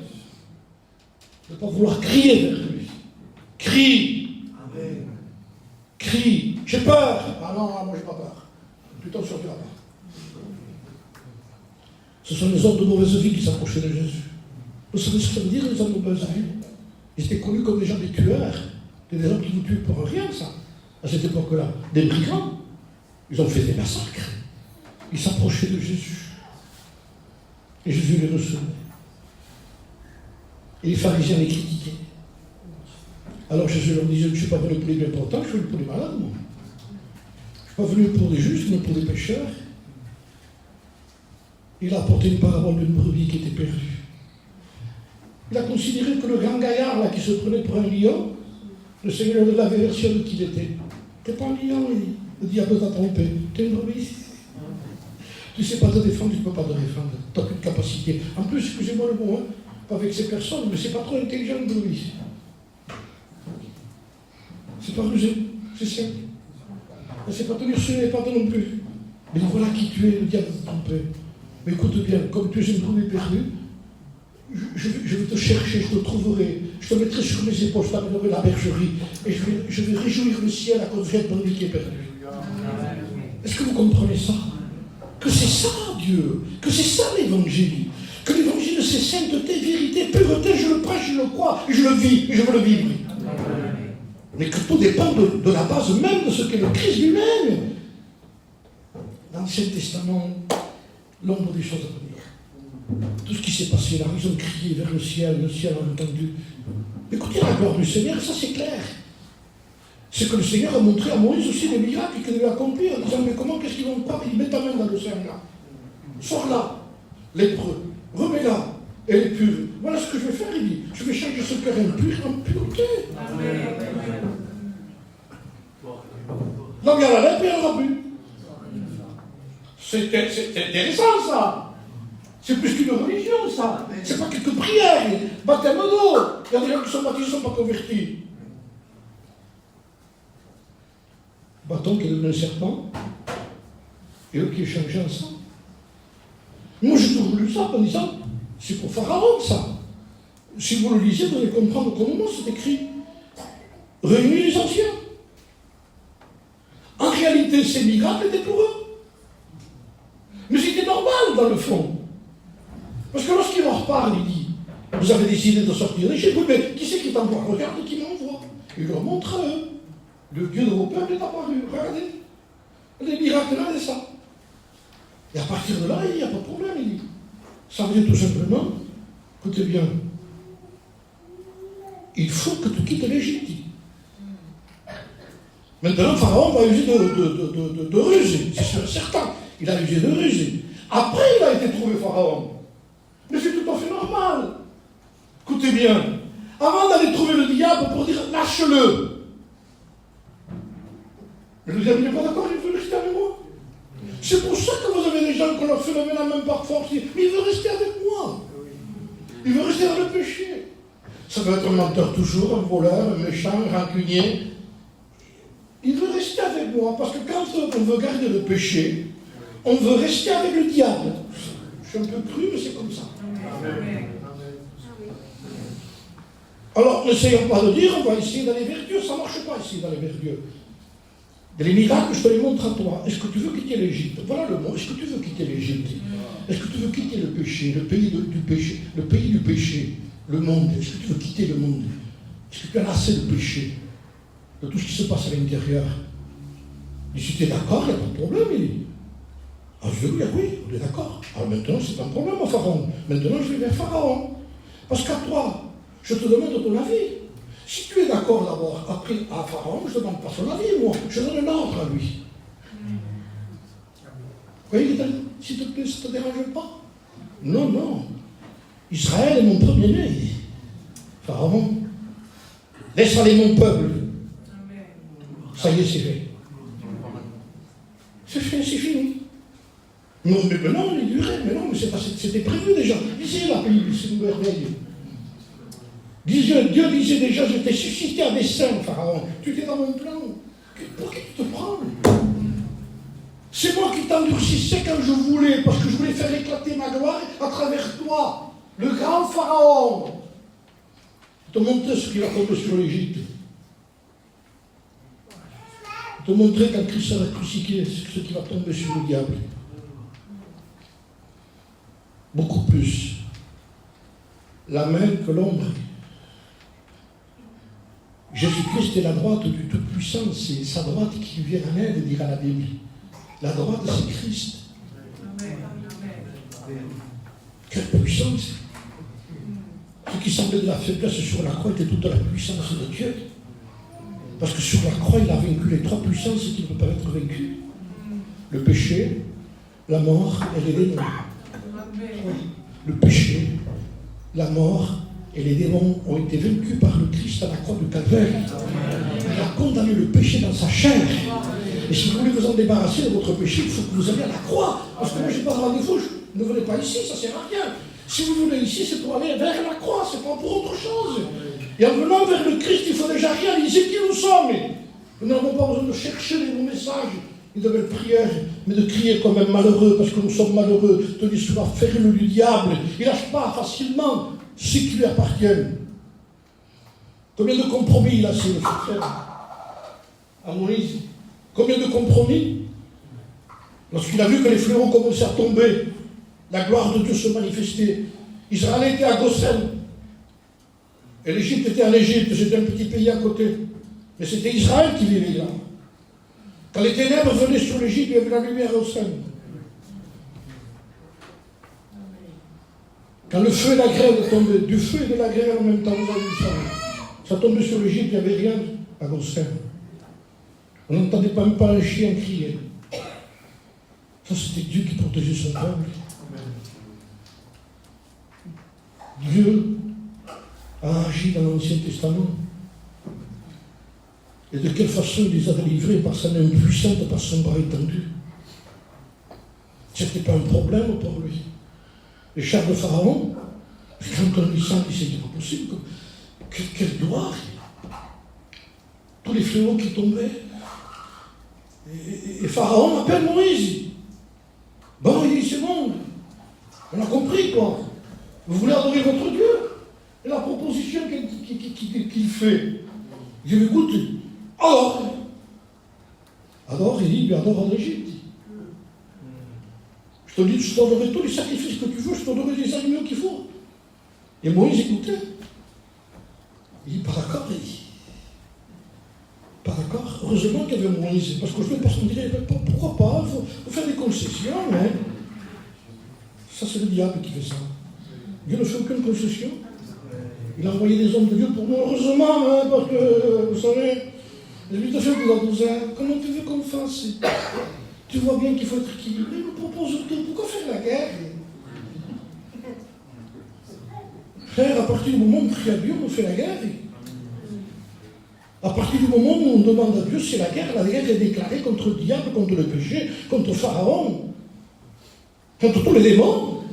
de ne pas vouloir crier vers lui. Crie. Amen. Crie. J'ai peur. Ah non, moi j'ai pas peur. Plutôt sur la peur. Ce sont les hommes de mauvaise vie qui s'approchaient de Jésus. Vous savez ce que ça veut dire, les hommes de mauvaise vie? Ils étaient connus comme des gens des tueurs, des gens qui vous tuent pour rien, ça. À cette époque-là, des brigands. Ils ont fait des massacres. Ils s'approchaient de Jésus. Et Jésus les recevait. Et les pharisiens les critiquaient. Alors Jésus leur disait, je ne suis pas venu pour les bien portants, je suis venu pour les malades, moi. Je ne suis pas venu pour les justes, mais pour les pécheurs. Il a apporté une parabole d'une brebis qui était perdue. Il a considéré que le grand gaillard, là, qui se prenait pour un lion, le Seigneur de la version de qui il était. T'es pas un lion, le diable t'a trompé. T'es une brebis. Tu ne sais pas te défendre, tu ne peux pas te défendre. Tu n'as aucune capacité. En plus, excusez-moi le mot, hein, pas avec ces personnes, mais c'est pas trop intelligent une brebis. C'est pas rusé, c'est simple. Elle ne sait pas tenir sur les pattes non plus. Mais voilà qui tu es, le diable t'a trompé. Mais écoute bien, comme tu es une brebis perdue, je vais te chercher, je te trouverai, je te mettrai sur mes épaules, je t'amènerai la bergerie, et je vais réjouir le ciel à cause de cette brebis qui est perdue. Est-ce que vous comprenez ça? Que c'est ça Dieu, que c'est ça l'évangile, que l'évangile c'est sainteté, vérité, pureté, je le prêche, je le crois, je le vis, je veux le vivre. Mais que tout dépend de la base même de ce qu'est le Christ lui-même. Dans l'Ancien Testament, l'ombre des choses à venir. Tout ce qui s'est passé là, ils ont crié vers le ciel a entendu. Écoutez la gloire du Seigneur, ça c'est clair. C'est que le Seigneur a montré à Moïse aussi des miracles qu'il devait accomplir, en disant, mais comment, qu'est-ce qu'ils vont pas? Il met ta main dans le sein là. Sors là, lépreux, remets-la, elle est pure. Voilà ce que je vais faire, il dit. Je vais changer ce cœur impur en pureté. Donc il y a la lèpre et il n'y en aura plus. C'est intéressant ça. C'est plus qu'une religion ça. C'est pas quelques prières, baptême d'eau. Il y a des gens qui sont baptisés, qui ne sont pas convertis. Bâton qui est devenu un serpent, et eux qui échangent ensemble. Moi j'ai toujours lu ça en disant, c'est pour Pharaon ça. Si vous le lisez, vous allez comprendre comment c'est écrit. Réunis les anciens. En réalité, ces miracles étaient pour eux. Mais c'était normal dans le fond. Parce que lorsqu'il leur parle, il dit, vous avez décidé de sortir d'Égypte, mais qui c'est qui t'envoie? Regarde qui m'envoie. Il leur montre à eux. Le Dieu de vos peuples est apparu. Regardez. Les miracles là, c'est ça. Et à partir de là, il n'y a pas de problème. Il dit. Ça veut dire tout simplement, écoutez bien, il faut que tu quittes l'Égypte. Maintenant, Pharaon va user de ruse, c'est certain. Il a usé de ruse. Après, il a été trouvé Pharaon. Mais c'est tout à fait normal. Écoutez bien, avant d'aller trouver le diable pour dire lâche-le, le diable n'est pas d'accord, il veut rester avec moi. C'est pour ça que vous avez des gens qu'on leur fait lever la main par force. Mais il veut rester avec moi. Il veut rester dans le péché. Ça peut être un menteur toujours, un voleur, un méchant, un rancunier. Il veut rester avec moi, parce que quand on veut garder le péché, on veut rester avec le diable. Je suis un peu cru, mais c'est comme ça. Amen. Alors, n'essayons pas de dire, on va essayer d'aller vers Dieu. Ça ne marche pas, essayer d'aller vers Dieu. Les miracles, je te les montre à toi. Est-ce que tu veux quitter l'Égypte? Voilà le mot. Est-ce que tu veux quitter l'Égypte? Est-ce que tu veux quitter le péché, le pays du péché, le pays du péché, le monde? Est-ce que tu veux quitter le monde? Est-ce que tu as assez de péché, de tout ce qui se passe à l'intérieur? Et si tu es d'accord, il n'y a pas de problème. Il dit. Ah, je dis oui, on est d'accord. Alors maintenant, c'est un problème au Pharaon. Maintenant, je vais vers Pharaon. Parce qu'à toi, je te demande ton avis. Si tu es d'accord d'abord, après à Pharaon, je ne demande pas son avis, moi. Je donne un ordre à lui. Vous voyez, s'il te plaît, ça ne te dérange pas? Non, non. Israël est mon premier-né. Pharaon, laisse aller mon peuple. Ça y est, c'est fait. C'est fait, c'est fini. Non, mais non, il durait, mais non, mais c'était prévu déjà. Lisez la Bible, c'est une merveille. Dieu disait déjà, je t'ai suscité à dessein, Pharaon. Tu étais dans mon plan. Pour qui tu te prends? C'est moi qui t'endurcissais quand je voulais, parce que je voulais faire éclater ma gloire à travers toi, le grand Pharaon. Je te montrer ce qui va tomber sur l'Égypte. Je te montrer quand Christ sera crucifié, ce qui va tomber sur le diable. Beaucoup plus la main que l'ombre. Jésus-Christ est la droite du Tout-Puissant, c'est sa droite qui lui vient en aide, dira la Bible. La droite, c'est Christ. Quelle puissance! Ce qui semblait de la faiblesse sur la croix était toute la puissance de Dieu. Parce que sur la croix, il a vaincu les trois puissances qui ne peuvent pas être vaincues. Le péché, la mort et les démons. Le péché, la mort et les démons ont été vaincus par le Christ à la croix du Calvaire. Il a condamné le péché dans sa chair. Et si vous voulez vous en débarrasser de votre péché, il faut que vous alliez à la croix. Parce que moi, je n'ai pas rendez-vous, ne venez pas ici, ça ne sert à rien. Si vous venez ici, c'est pour aller vers la croix, c'est pas pour autre chose. Et en venant vers le Christ, il faut déjà réaliser qui nous sommes. Nous n'avons pas besoin de chercher les bons messages et de belles prières, mais de crier comme un malheureux, parce que nous sommes malheureux, tenus sous la ferme du diable. Il ne lâche pas facilement ceux qui lui appartiennent. Combien de compromis il a essayé de faire à Moïse? Combien de compromis? Lorsqu'il a vu que les fléaux commençaient à tomber, la gloire de Dieu se manifestait. Israël était à Goshen. Et l'Égypte était en Égypte, c'était un petit pays à côté. Mais c'était Israël qui vivait là. Quand les ténèbres venaient sur l'Égypte, il y avait la lumière au sein. Quand le feu et la grêle tombaient, du feu et de la grêle en même temps, vous avez vu ça. Ça tombait sur l'Égypte, il n'y avait rien à Goshen. On n'entendait même pas un chien crier. Ça, c'était Dieu qui protégeait son peuple. Dieu a agi dans l'Ancien Testament. Et de quelle façon il les a délivrés? Par sa main puissante, par son bras étendu. Ce n'était pas un problème pour lui. Les chars de Pharaon, quand on lit ça, c'était pas possible. Quelle gloire! Tous les fléaux qui tombaient. Et Pharaon appelle Moïse. Bon, il dit, c'est bon. On a compris, quoi. Vous voulez adorer votre Dieu? Et la proposition qu'il fait, il dit, écoute, alors, il dit, adore en Égypte. Je te dis, je te donnerai tous les sacrifices que tu veux, je te donnerai les animaux qu'il faut. Et Moïse écoutait. Il dit, pas d'accord, il dit. Pas d'accord. Heureusement qu'il y avait Moïse, parce que je veux personne dirait, pourquoi pas, il faut faire des concessions, mais ça c'est le diable qui fait ça. Dieu ne fait aucune concession. Il a envoyé des hommes de Dieu pour nous, heureusement, hein, parce que, vous savez, les 8 chefs de la douzaine, comment tu veux qu'on fasse? Tu vois bien qu'il faut être équilibré, nous propose tout. Pourquoi faire la guerre? Frère, à partir du moment où on crie à Dieu, on fait la guerre. À partir du moment où on demande à Dieu, c'est la guerre est déclarée contre le diable, contre le péché, contre Pharaon, contre tous les démons.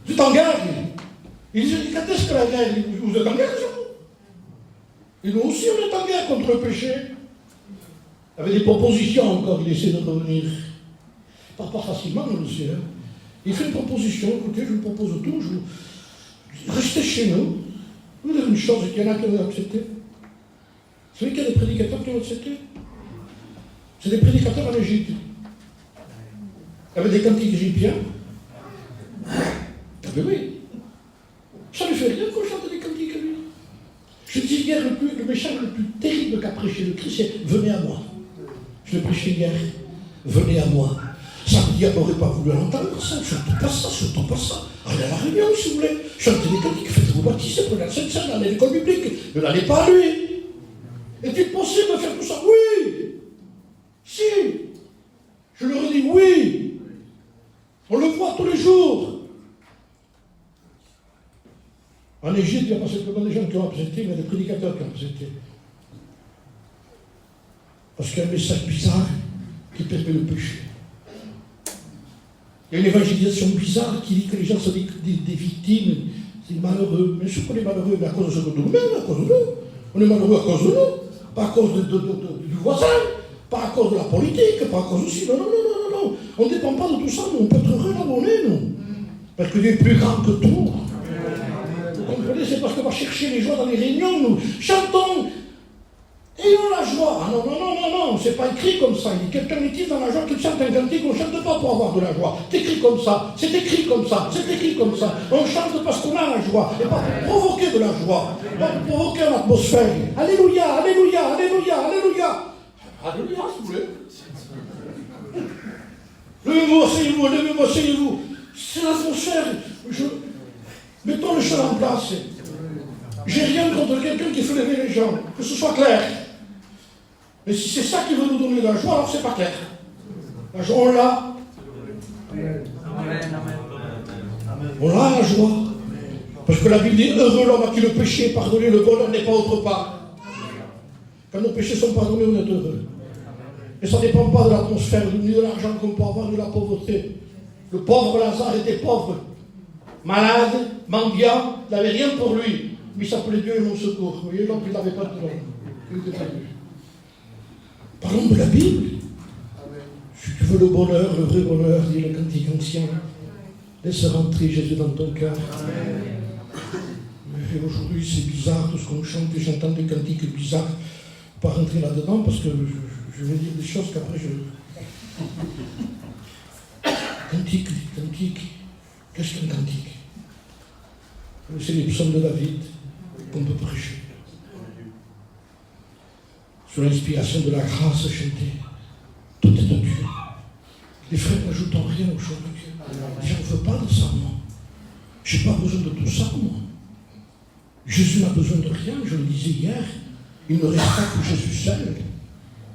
Tu t'engages. Il dit, quand est-ce que la guerre? Vous êtes en guerre, et nous aussi, on est en guerre contre le péché. Avec des propositions encore, il essaie de revenir. Pas facilement, on le sait. Hein. Il fait une proposition, écoutez, je vous propose tout, restez chez nous. Vous avez une chose, qu'il y en a qui ont accepté. Vous savez qu'il y a des prédicateurs qui ont accepté? C'est des prédicateurs en Égypte. Avec des cantiques égyptiens. Ah ben oui. Ça ne lui fait rien qu'on chante des cantiques à lui. Je dis hier, le message le plus terrible qu'a prêché le Christ, c'est « Venez à moi ». Je l'ai prêché hier. « Venez à moi ». Ça veut dire qu'on n'aurait pas voulu l'entendre, ça. Surtout pas ça, surtout pas ça. Allez à la réunion, si vous voulez. Chantez des cantiques, faites-vous baptiser, prenez la Sainte-Seine, allez à l'école biblique. Ne l'allez pas à lui. Est-il possible de faire tout ça? Oui. Si. Je leur ai dit oui. On le voit tous les jours. En Égypte, il n'y a pas simplement des gens qui ont accepté, mais des prédicateurs qui ont accepté. Parce qu'il y a un message bizarre qui permet le péché. Il y a une évangélisation bizarre qui dit que les gens sont des victimes, c'est malheureux. Mais je connais malheureux, mais à cause de nous-mêmes, à cause de nous. On est malheureux à cause de nous, pas à cause du voisin, pas à cause de la politique, pas à cause aussi. Non. On ne dépend pas de tout ça, nous, on peut être heureux là où on est, nous. Parce que Dieu est plus grand que tout. Vous comprenez, c'est parce qu'on va chercher les joies dans les réunions, nous. Chantons, ayons la joie. Ah non, c'est pas écrit comme ça. Il dit quelqu'un est dans la joie, qu'il chante un cantique, on ne chante pas pour avoir de la joie. C'est écrit comme ça, c'est écrit comme ça, c'est écrit comme ça. On chante parce qu'on a la joie, et pas pour provoquer de la joie, pas pour provoquer une atmosphère. Alléluia, alléluia, alléluia, alléluia. Alléluia, s'il vous plaît. Levez-vous, asseyez-vous. C'est l'atmosphère. Mettons les choses en place. J'ai rien contre quelqu'un qui fait lever les gens, que ce soit clair. Mais si c'est ça qui veut nous donner de la joie, alors c'est pas clair. La joie, on l'a. On a la joie. Parce que la Bible dit, heureux l'homme à qui le péché est pardonné, le bonheur n'est pas autre part. Quand nos péchés sont pardonnés, on est heureux. Et ça ne dépend pas de l'atmosphère, ni de l'argent qu'on peut avoir, ni de la pauvreté. Le pauvre Lazare était pauvre, malade, mendiant, il n'avait rien pour lui. Mais il s'appelait Dieu et mon secours. Vous voyez, l'autre, il n'avait pas de nom. Il était perdu. Parlons de la Bible. Si tu veux le bonheur, le vrai bonheur, dit le cantique ancien, laisse rentrer Jésus dans ton cœur. Et aujourd'hui, c'est bizarre tout ce qu'on chante, et j'entends des cantiques bizarres. Pas rentrer là-dedans parce que je vais dire des choses qu'après je. Cantique. Qu'est-ce qu'un cantique? C'est les psaumes de David qu'on peut prêcher. Sous l'inspiration de la grâce chantée. Tout est de Dieu. Les frères n'ajoutons rien aux choses de Dieu. Je ne veux pas de ça, moi. Je n'ai pas besoin de tout ça, moi. Jésus n'a besoin de rien, je le disais hier. Il ne reste pas que Jésus seul.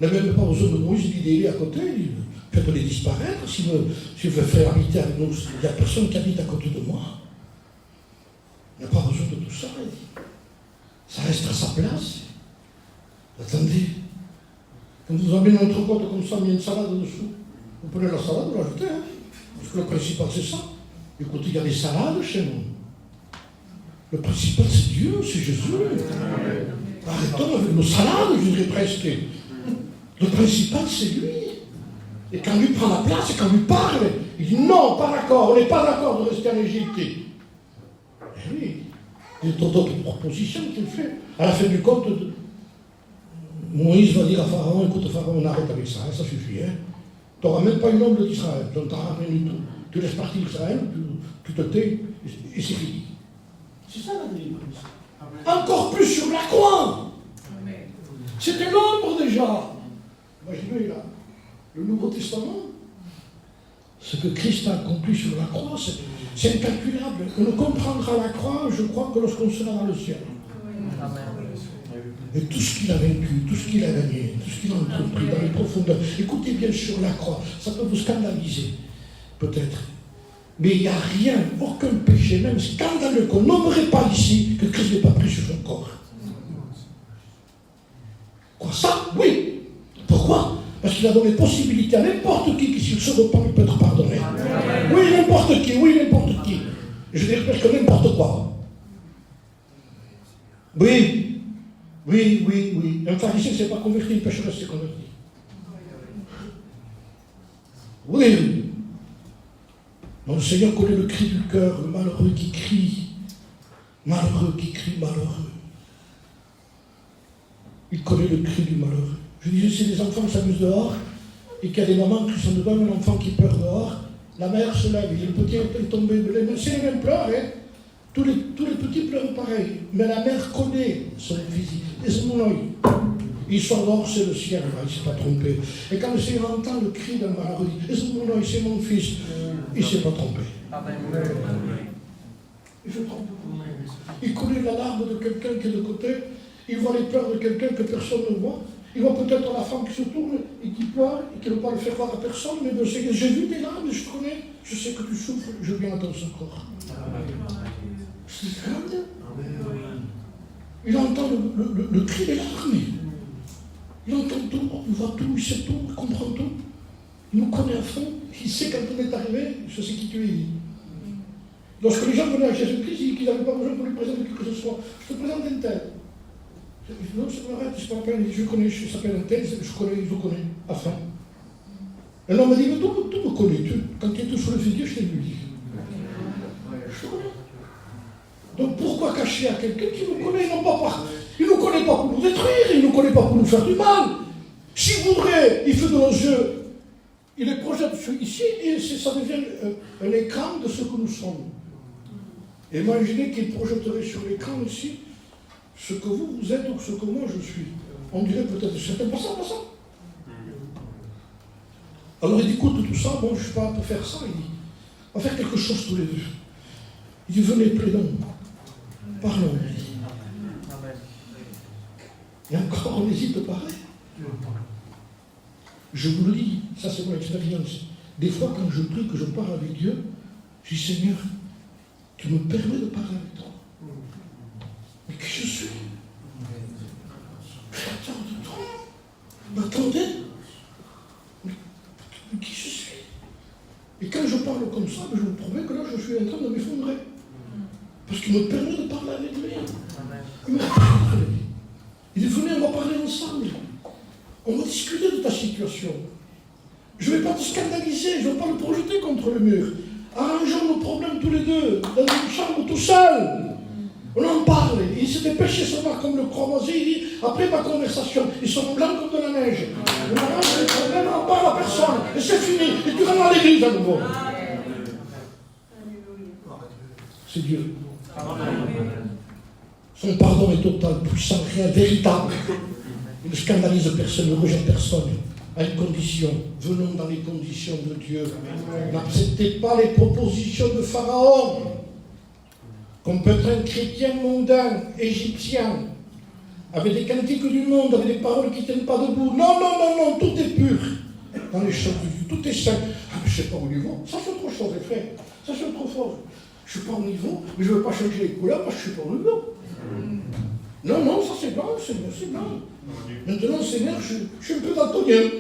Il n'a même pas besoin de Moïse d'idée à côté. Faites-les disparaître. Si je veux faire habiter avec nous, il n'y a personne qui habite à côté de moi. Il n'a pas besoin de tout ça. Ça reste à sa place. Attendez. Quand vous amenez notre côte comme ça, il y a une salade dessous. Vous prenez la salade, vous l'ajoutez. Parce que le principal, c'est ça. Écoutez, il y a des salades chez nous. Le principal, c'est Dieu, c'est Jésus. Arrêtons avec nos salades, je dirais presque. Le principal, c'est lui. Et quand lui prend la place, et quand lui parle, il dit non, pas d'accord, on n'est pas d'accord de rester en Égypte. Et oui, il y a d'autres propositions qu'il fait. À la fin du compte, Moïse va dire à Pharaon, écoute Pharaon, on arrête avec ça, ça suffit. Hein. Tu n'auras même pas une ombre d'Israël, tu n'auras rien du tout. Tu laisses partir Israël, tu te tais, et c'est fini. C'est ça la délivrance. Encore plus sur la croix. C'était l'ombre déjà. Imaginez là, le Nouveau Testament, ce que Christ a accompli sur la croix, c'est incalculable. On ne comprendra la croix, je crois, que lorsqu'on sera dans le ciel. Et tout ce qu'il a vaincu, tout ce qu'il a gagné, tout ce qu'il a entrepris dans les profondeurs. Écoutez bien sur la croix, ça peut vous scandaliser, peut-être. Mais il n'y a rien, aucun péché, même scandaleux, qu'on nommerait pas ici, que Christ n'ait pas pris sur son corps. Quoi, ça? Oui. Pourquoi? Parce qu'il a donné possibilité à n'importe qui s'il se repent, il peut être pardonné. Oui, n'importe qui, Je dirais presque n'importe quoi. Oui. Un pharisien ne s'est pas converti, un pécheur s'est converti. Oui. Donc, le Seigneur connaît le cri du cœur, le malheureux qui crie. Malheureux. Il connaît le cri du malheureux. Je disais, si les enfants s'amusent dehors, et qu'il y a des mamans qui sont dedans, un enfant qui pleure dehors, la mère se lève, et le petit est tombé, c'est les mêmes pleurs, hein. Tous les petits pleurent pareil, mais la mère connaît son physique, et c'est mon œil. Il sort dehors, c'est le ciel, il ne s'est pas trompé. Et quand le Seigneur entend le cri d'un malheureux, et c'est mon œil, c'est mon fils, il ne s'est pas trompé. Il se trompe. Il connaît la larme de quelqu'un qui est de côté, il voit les pleurs de quelqu'un que personne ne voit. Il voit peut-être la femme qui se tourne et qui pleure et qui ne veut pas le faire voir à personne, mais le Seigneur, j'ai vu des larmes, je connais, je sais que tu souffres, je viens à ton secours. C'est grande. Il entend le cri des larmes. Il entend tout, il voit tout, il sait tout, il comprend tout. Il nous connaît à fond. Il sait quand on est arrivé, je sais qui tu es. Lorsque les gens venaient à Jésus-Christ, ils n'avaient pas besoin pour lui présenter quelque chose. Je te présente un tel. Non, c'est pas vrai, c'est pas la peine. Je connais, je s'appelle un tel, je connais, je le connais, à fond. Et l'homme m'a dit, mais tu me connais, quand tu es tout sur le figuier, je t'ai vu. Je te connais. Donc pourquoi cacher à quelqu'un qui nous connaît, non pas par... Il ne nous connaît pas pour nous détruire, il ne nous connaît pas pour nous faire du mal. S'il voudrait, il fait de nos yeux, il les projette ici et ça devient un écran de ce que nous sommes. Imaginez qu'il projetterait sur l'écran ici ce que vous êtes ou ce que moi je suis. On dirait peut-être, c'est pas ça, pas ça. Alors il dit, écoute, tout ça, bon, je ne suis pas pour faire ça. Il dit, on va faire quelque chose tous les deux. Il dit, venez, plaidons. Parlons. Et encore, on hésite de parler. Je vous le dis, ça c'est mon expérience. Des fois, quand je prie, que je parle avec Dieu, je dis, Seigneur, tu me permets de parler avec toi. Mais qui je suis? J'attends de toi. M'attendez? Mais qui je suis? Et quand je parle comme ça, je vous promets que là, je suis en train de m'effondrer. Parce qu'il me permet de parler avec lui. Il me parle. Il est venu, on va parler ensemble. On va discuter de ta situation. Je ne vais pas te scandaliser, je ne vais pas le projeter contre le mur. Arrangeons nos problèmes tous les deux, dans une chambre tout seul. On en parle. Il s'est dépêché de se voir comme le croisé. Il dit, après ma conversation, ils sont blancs comme de la neige. On arrange les problèmes, on parle à personne. Et c'est fini. Et tu rentres à l'église à nouveau. C'est Dieu. Son pardon est total, puissant, réel, véritable. Il ne scandalise personne, ne rejette personne. À une condition, venons dans les conditions de Dieu. N'acceptez pas les propositions de Pharaon. Qu'on peut être un chrétien mondain, égyptien, avec des cantiques du monde, avec des paroles qui ne tiennent pas debout. Non, non, non, non, tout est pur. Dans les choses de Dieu, tout est saint. Ah, mais je ne sais pas au niveau. Ça, c'est autre chose, les frères. Ça, c'est autre chose. Je ne suis pas au niveau, mais je ne veux pas changer les couleurs parce que je ne suis pas au niveau. Non, non, ça c'est blanc, c'est blanc. Maintenant, Seigneur, je suis un peu daltonien.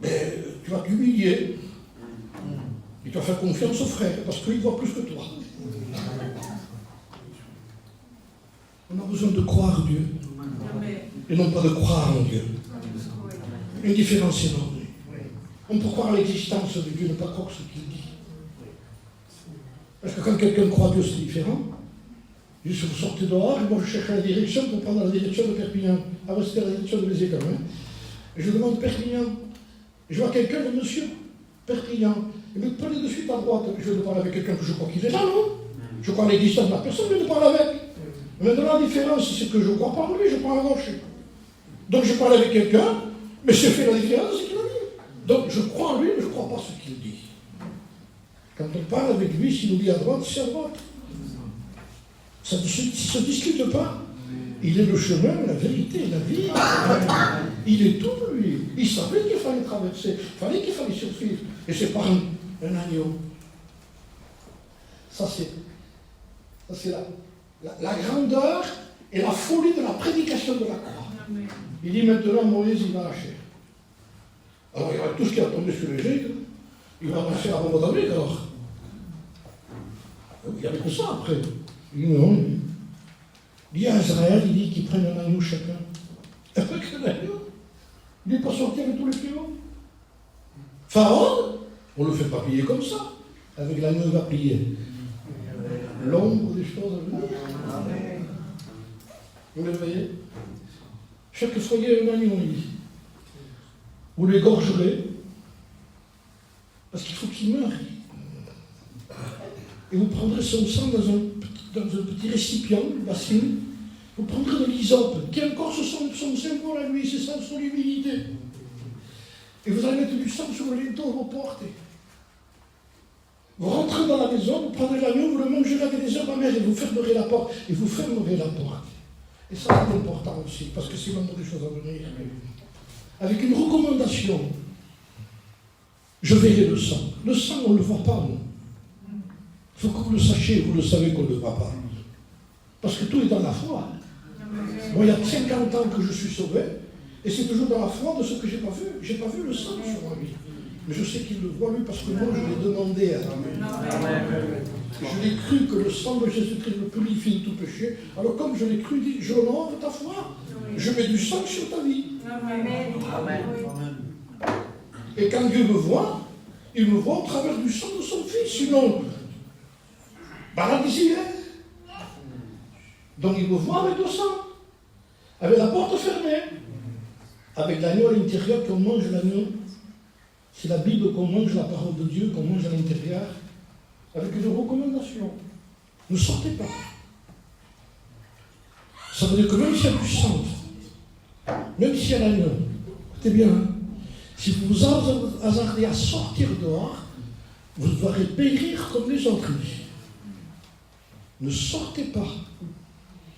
Mais tu vas t'humilier. Et tu vas faire confiance au frère, parce qu'il voit plus que toi. On a besoin de croire Dieu. Et non pas de croire en Dieu. Une différence énorme. On peut croire à l'existence de Dieu, ne pas croire ce qu'il dit. Parce que quand quelqu'un croit Dieu, c'est différent. Juste vous sortez dehors, et moi je cherche la direction pour prendre la direction de Perpignan. Avant c'était la direction de Béziers quand même. Et je demande Perpignan. Je vois quelqu'un de monsieur Perpignan. Il me prenez de suite à droite. Je veux parler avec quelqu'un que je crois qu'il est là, non? Je crois à l'existence de la personne, mais je parle avec. Maintenant la différence, c'est que je ne crois pas en lui, je prends à gauche. Donc je parle avec quelqu'un, mais je fais la différence, c'est ce qu'il a dit. Donc je crois en lui, mais je ne crois pas ce qu'il dit. Quand on parle avec lui, s'il nous dit à droite, c'est à droite. Ça ne se discute pas. Il est le chemin, la vérité, la vie. Il est tout, lui. Il savait qu'il fallait traverser, qu'il fallait survivre. Et c'est par un agneau. Ça, c'est la grandeur et la folie de la prédication de la croix. Il dit maintenant, Moïse, il va lâcher. Alors, il y aura tout ce qui a tombé sur l'Égypte. Il va passer à Moabit, alors. Il n'y avait que ça après. Il dit non. Il dit à Israël, il dit qu'ils prennent un agneau chacun. Avec un agneau. Il n'est pas sorti avec tous les fléaux. Pharaon, on ne le fait pas plier comme ça. Avec l'agneau, il va plier. L'ombre des choses à venir. Vous le voyez? Chaque foyer a un agneau, il dit. Vous l'égorgerez, parce qu'il faut qu'il meure. Et vous prendrez son sang dans un petit récipient, une bassine. Vous prendrez de l'hysope, qui est encore son symbole à lui, c'est ça, son humilité. Et vous allez mettre du sang sur le linteau de vos portes. Vous rentrez dans la maison, vous prendrez l'agneau, vous le mangerez avec des herbes amères et vous fermerez la porte. Et vous fermerez la porte. Et ça, c'est important aussi, parce que c'est vraiment des choses à venir. Avec une recommandation. Je verrai le sang. Le sang, on ne le voit pas, non. Il faut que vous le sachiez, vous le savez qu'on ne le voit pas. Parce que tout est dans la foi. Moi, il y a 50 ans que je suis sauvé, et c'est toujours dans la foi de ce que je n'ai pas vu. Je n'ai pas vu le sang sur ma vie. Mais je sais qu'il le voit lui parce que moi je l'ai demandé à lui. Je l'ai cru que le sang de Jésus-Christ me purifie de tout péché. Alors comme je l'ai cru, il dit, je honore ta foi. Je mets du sang sur ta vie. Amen. Et quand Dieu me voit, il me voit au travers du sang de son Fils. Sinon, paralysé. Donc il me voit avec le sang, avec la porte fermée, avec l'agneau à l'intérieur, qu'on mange l'agneau. C'est la Bible qu'on mange la parole de Dieu, qu'on mange à l'intérieur, avec une recommandation. Ne sortez pas. Ça veut dire que même s'il y a du sang, même s'il y a l'agneau, écoutez bien, hein, si vous vous hasardez à sortir dehors, vous devrez périr comme les autres. Ne sortez pas.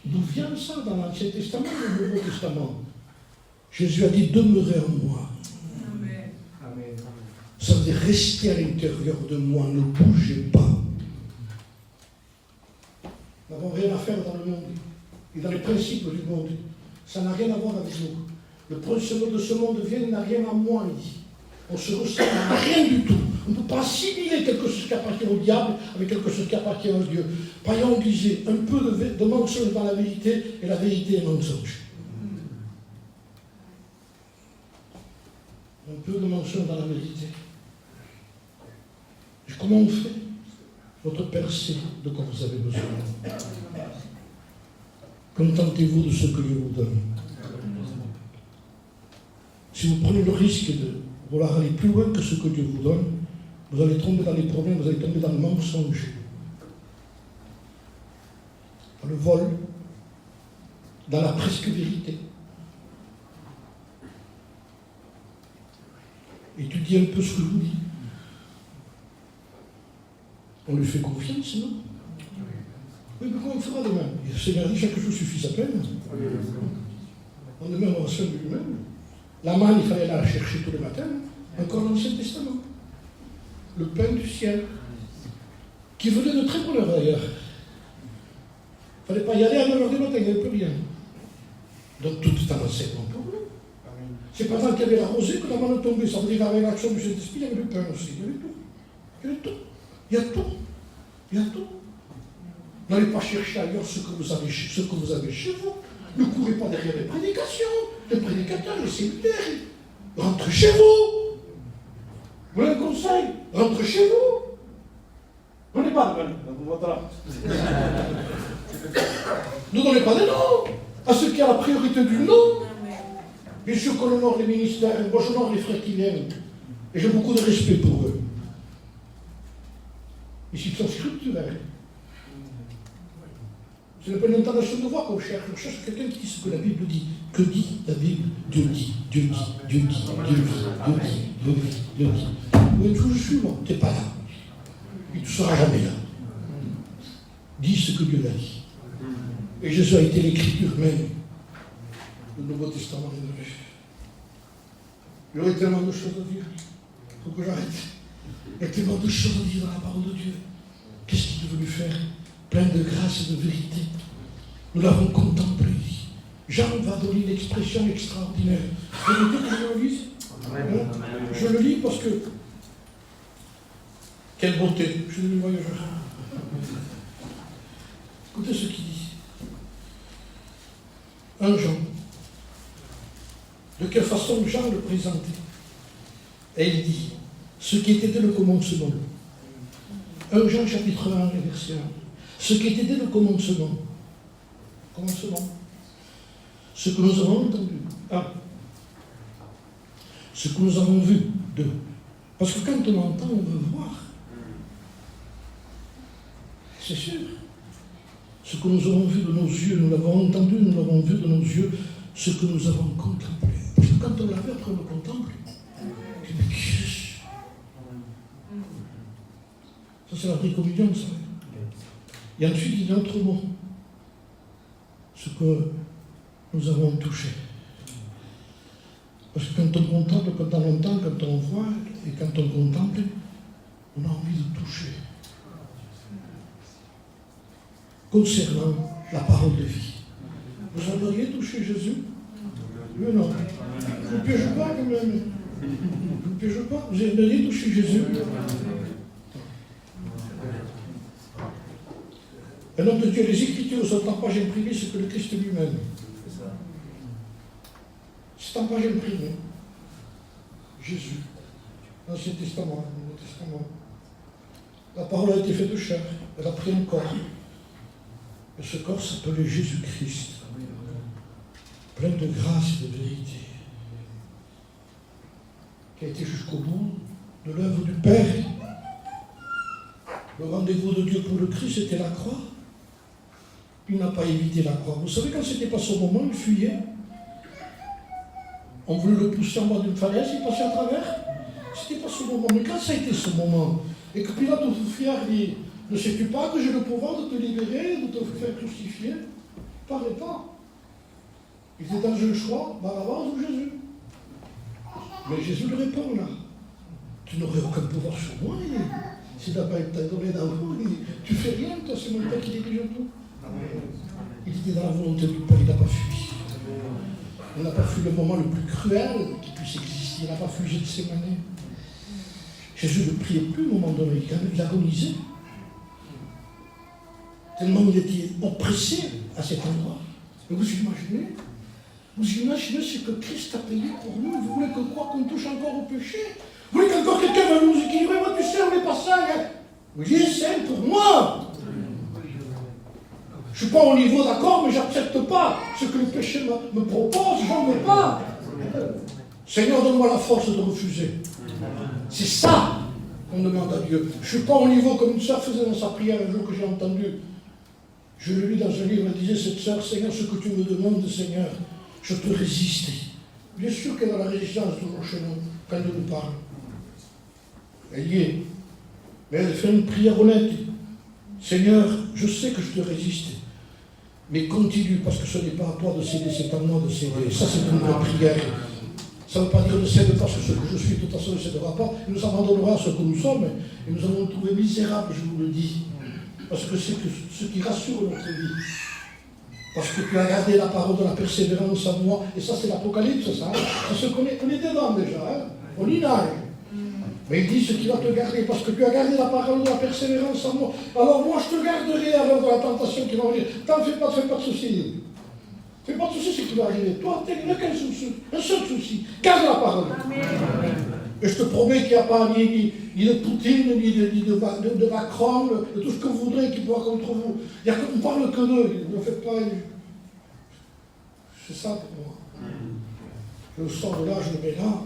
D'où vient ça dans l'Ancien Testament ou le Nouveau Testament? Jésus a dit, demeurez en moi. Amen. Ça veut dire rester à l'intérieur de moi, ne bougez pas. Nous n'avons rien à faire dans le monde et dans les principes du monde. Ça n'a rien à voir avec nous. Le principe de ce monde vient, il n'a rien à moi, il dit. On se ressemble à rien du tout. On ne peut pas assimiler quelque chose qui appartient au diable avec quelque chose qui appartient à Dieu. Païen disait un peu de mensonge dans la vérité et la vérité est mensonge. Un peu de mensonge dans la vérité. Et comment on fait? Votre Père sait de quoi vous avez besoin. Contentez-vous de ce que Dieu vous donne. Si vous prenez le risque de vouloir aller plus loin que ce que Dieu vous donne, vous allez tomber dans les problèmes, vous allez tomber dans le mensonge, dans le vol, dans la presque vérité. Étudiez un peu ce que je vous dis. On lui fait confiance, non? Oui, mais comment on fera demain? Le Seigneur dit chaque jour suffit sa peine. On demain on va se faire de lui-même. La manne, il fallait la chercher tous les matins, encore dans l'Ancien Testament. Le pain du ciel, qui venait de très bonne heure d'ailleurs. Il ne fallait pas y aller à 9h du matin, il n'y avait plus rien. Donc tout est un enseignement pour nous. C'est pas tant qu'il y avait la rosée que la manne tombée. Ça veut dire qu'avec l'action du Saint-Esprit, il y avait le pain aussi. Il y avait tout. Il y avait tout. Il y a tout. Il y a tout. N'allez pas chercher ailleurs ce que vous avez chez vous. Ne courez pas derrière les prédications, les prédicateurs, les séminaires. Rentrez chez vous. Vous voulez un conseil? Rentrez chez vous. Donnez pas de main. Ne donnez pas de nom à ceux qui ont la priorité du nom. Bien sûr qu'on honore les ministères. Moi, j'honore les frères qui viennent. Et j'ai beaucoup de respect pour eux. Mais s'ils sont scripturaires, ce n'est pas une intonation de voix qu'on cherche. On cherche quelqu'un qui dit ce que la Bible dit. Que dit la Bible? Dieu dit, Dieu dit, Dieu dit, Dieu dit, Dieu dit, Dieu dit, Dieu dit. Oui, tout je suis moi, tu n'es pas là. Et tu ne seras jamais là. Dis ce que Dieu a dit. Et Jésus a été l'écriture même. Le Nouveau Testament rénové. Il y aurait tellement de choses à dire. Il faut que j'arrête. Il y a tellement de choses à dire dans la parole de Dieu. Qu'est-ce qu'il est venu faire? Plein de grâce et de vérité. Nous l'avons contemplé. Jean va donner une expression extraordinaire. Vous voulez que je le lise? Je le lis parce que... Quelle beauté! Je suis devenu voyageur. Écoutez ce qu'il dit. 1 Jean. De quelle façon Jean le présentait? Et il dit, ce qui était dès le commencement. 1 Jean chapitre 1, verset 1. Ce qui était dès le commencement. Commencement. Ce que nous avons entendu. 1. Ce que nous avons vu. 2. Parce que quand on entend, on veut voir. C'est sûr. Ce que nous avons vu de nos yeux, nous l'avons entendu, nous l'avons vu de nos yeux, ce que nous avons contemplé. Parce que quand on l'a vu, après on le contemple. Mais qu'est-ce? Ça, c'est la précommunion, ça. Et ensuite, il y a un autre mot. Ce que nous avons touché. Parce que quand on contemple, quand on entend, quand on voit, et quand on contemple, on a envie de toucher. Concernant la parole de vie. Vous aimeriez toucher Jésus? Mais non. Ne piège pas quand même. Ne piège pas. Vous avez donné touché Jésus. Un homme de Dieu, les Écritures sont en page imprimée, c'est que le Christ lui-même. C'est en page imprimée. Jésus. L'Ancien Testament, le Nouveau Testament. La parole a été faite de chair. Elle a pris un corps. Et ce corps s'appelait Jésus-Christ. Plein de grâce et de vérité. Qui a été jusqu'au bout de l'œuvre du Père. Le rendez-vous de Dieu pour le Christ, c'était la croix. Il n'a pas évité la croix. Vous savez, quand ce n'était pas son moment, il fuyait. On voulait le pousser en bas d'une falaise, il passait à travers. Ce n'était pas son moment. Mais quand ça a été son moment, et que Pilate vous fier dit, ne sais-tu pas que j'ai le pouvoir de te libérer, de te faire crucifier? Ne parlez pas. Il était dans le choix, Barabbas ou Jésus. Mais Jésus lui répond là. Tu n'aurais aucun pouvoir sur moi. Si t'as pas été donné d'enfant, tu fais rien, toi, c'est mon Père qui dirige tout. Il était dans la volonté du Père, il n'a pas fui. Il n'a pas fui le moment le plus cruel qui puisse exister. Il n'a pas fui Gethsémani. Jésus ne priait plus au moment donné, il agonisait. Tellement il était oppressé à cet endroit. Et vous imaginez ce que Christ a payé pour nous. Vous voulez que quoi qu'on touche encore au péché? Vous voulez qu'encore quelqu'un va nous équilibrer? Moi, tu sais, on n'est pas saint. Hein? Il est saint pour moi. Je ne suis pas au niveau d'accord, mais je n'accepte pas ce que le péché me propose. Je n'en veux pas. Seigneur, donne-moi la force de refuser. C'est ça qu'on demande à Dieu. Je ne suis pas au niveau comme une sœur faisait dans sa prière un jour que j'ai entendu. Je le lis dans un livre, elle disait, cette sœur, Seigneur, ce que tu me demandes, Seigneur, je peux résister. Bien sûr qu'elle a la résistance toujours chez nous, quand elle nous parle. Elle y est. Mais elle fait une prière honnête. Seigneur, je sais que je te résiste, mais continue, parce que ce n'est pas à toi de céder, c'est à moi de céder. Ça, c'est une vraie prière. Ça ne veut pas dire ne cède pas ce que je suis, de toute façon, ne cédera pas. Il nous abandonnera ce que nous sommes, et nous allons nous trouver misérables, je vous le dis. Parce que c'est ce qui rassure notre vie. Parce que tu as gardé la parole de la persévérance en moi. Et ça, c'est l'Apocalypse, ça. Hein. C'est ce qu'on est dedans déjà. Hein. On y nage. Mais il dit ce qui va te garder. Parce que tu as gardé la parole de la persévérance en moi. Alors moi, je te garderai à l'heure de la tentation qui va venir. T'en fais pas de soucis. Fais pas de soucis, c'est ce qui va arriver. Toi, t'as qu'un souci. Un seul souci. Garde la parole. Et je te promets qu'il n'y a pas ni de Poutine, ni de Macron, de tout ce que vous voudrez qui pourra contre vous. On ne parle que d'eux, ne faites pas. C'est ça pour moi. Je le sors de là, je le mets là.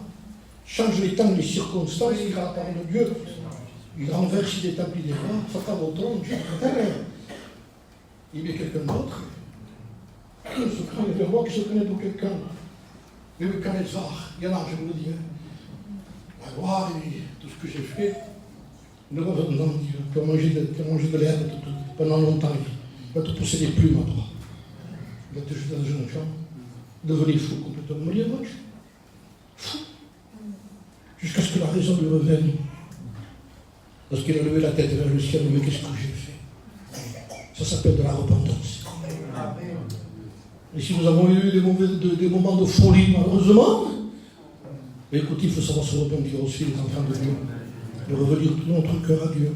Change les temps, les circonstances, il a la parole de Dieu. Il renverse, il établit des lois. Satan au trône, Dieu. Il met quelqu'un d'autre. Il y a des rois qui se connaissent pour quelqu'un. Mais le Calézar, il y en a, je vous le dis. La gloire et tout ce que j'ai fait, ne revenant, tu as mangé de l'herbe pendant longtemps. Il va te pousser des plumes à toi. Il va te jeter dans une chambre, devenir fou complètement. Il est moche. Fou. Jusqu'à ce que la raison lui revienne. Lorsqu'il a levé la tête vers le ciel, mais qu'est-ce que j'ai fait? Ça s'appelle de la repentance. Et si nous avons eu des moments de folie, malheureusement, mais écoutez, il faut savoir se repentir aussi, les enfants de Dieu, de revenir tout notre cœur à Dieu,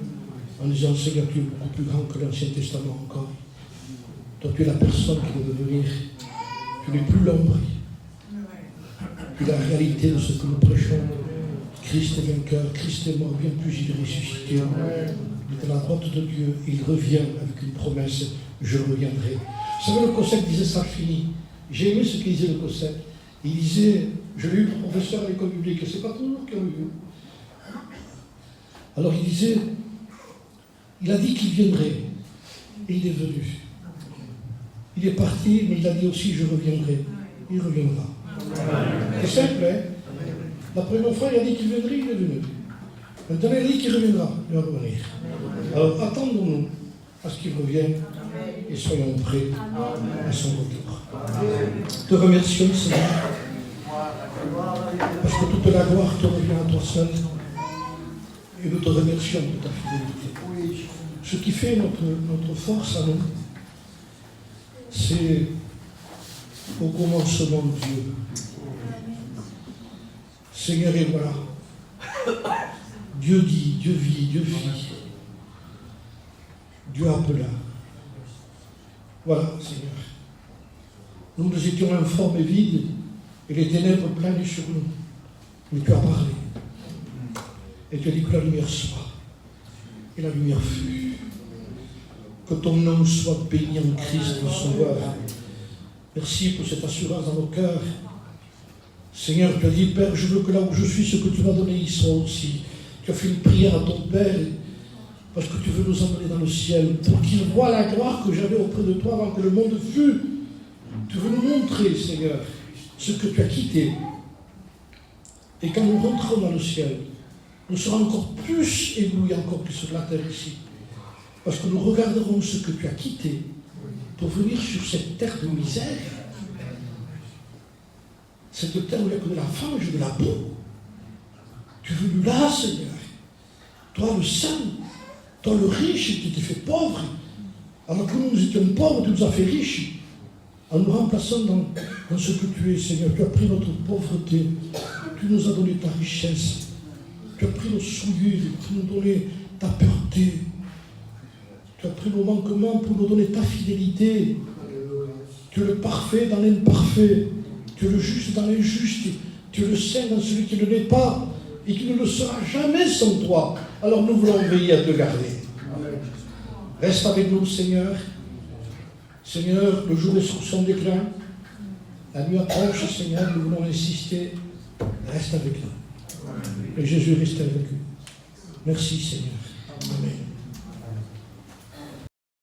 en disant, Seigneur, tu es beaucoup plus grand que l'Ancien Testament encore. Toi, tu es la personne qui doit venir. Tu n'es plus l'ombre. Tu es la réalité de ce que nous prêchons. Christ est vainqueur, Christ est mort, bien plus, il est ressuscité. Il est à la droite de Dieu, et il revient avec une promesse, je reviendrai. Vous savez, le Cossec disait ça fini. J'ai aimé ce qu'il disait le Cossec. Il disait, je l'ai eu pour professeur à l'école publique, et c'est pas toujours qu'il a eu. Alors il disait, il a dit qu'il viendrait, et il est venu. Il est parti, mais il a dit aussi, je reviendrai. Il reviendra. C'est simple, hein? La première fois, il a dit qu'il viendrait, il est venu. Maintenant, il a dit qu'il reviendra, il va revenir. Alors, attendons-nous à ce qu'il revienne et soyons prêts à son retour. Te remercions, Seigneur, parce que toute la gloire te revient à toi seul. Et nous te remercions de ta fidélité. Ce qui fait notre force à nous, c'est au commencement de Dieu. Seigneur, et voilà, Dieu dit, Dieu vit, Dieu fit. Dieu appela. Voilà, Seigneur. Nous étions informes et vides, et les ténèbres plaignaient sur nous. Mais tu as parlé. Et tu as dit que la lumière soit. Et la lumière fut. Que ton nom soit béni en Christ, le Sauveur. Merci pour cette assurance dans nos cœurs. Seigneur, tu as dit, Père, je veux que là où je suis, ce que tu m'as donné, il soit aussi. Tu as fait une prière à ton Père, parce que tu veux nous emmener dans le ciel, pour qu'il voie la gloire que j'avais auprès de toi avant que le monde fût. Tu veux nous montrer, Seigneur, ce que tu as quitté. Et quand nous rentrons dans le ciel, nous serons encore plus éblouis encore que sur la terre ici. Parce que nous regarderons ce que tu as quitté pour venir sur cette terre de misère. Cette terre où il n'y a que de la fange et de la boue. Tu es venu là, Seigneur. Toi, le saint, toi, le riche, qui t'es fait pauvre. Alors que nous étions pauvres, tu nous as fait riches. En nous remplaçant dans ce que tu es, Seigneur. Tu as pris notre pauvreté. Tu nous as donné ta richesse. Tu as pris nos souillures pour nous donner ta pureté. Tu as pris nos manquements pour nous donner ta fidélité. Tu es le parfait dans l'imparfait. Tu es le juste dans l'injuste. Tu es le saint dans celui qui ne l'est pas et qui ne le sera jamais sans toi. Alors nous voulons veiller à te garder. Reste avec nous, Seigneur. Seigneur, le jour est sur son déclin. La nuit approche, Seigneur, nous voulons insister. Reste avec nous. Et Jésus reste avec nous. Merci, Seigneur. Amen.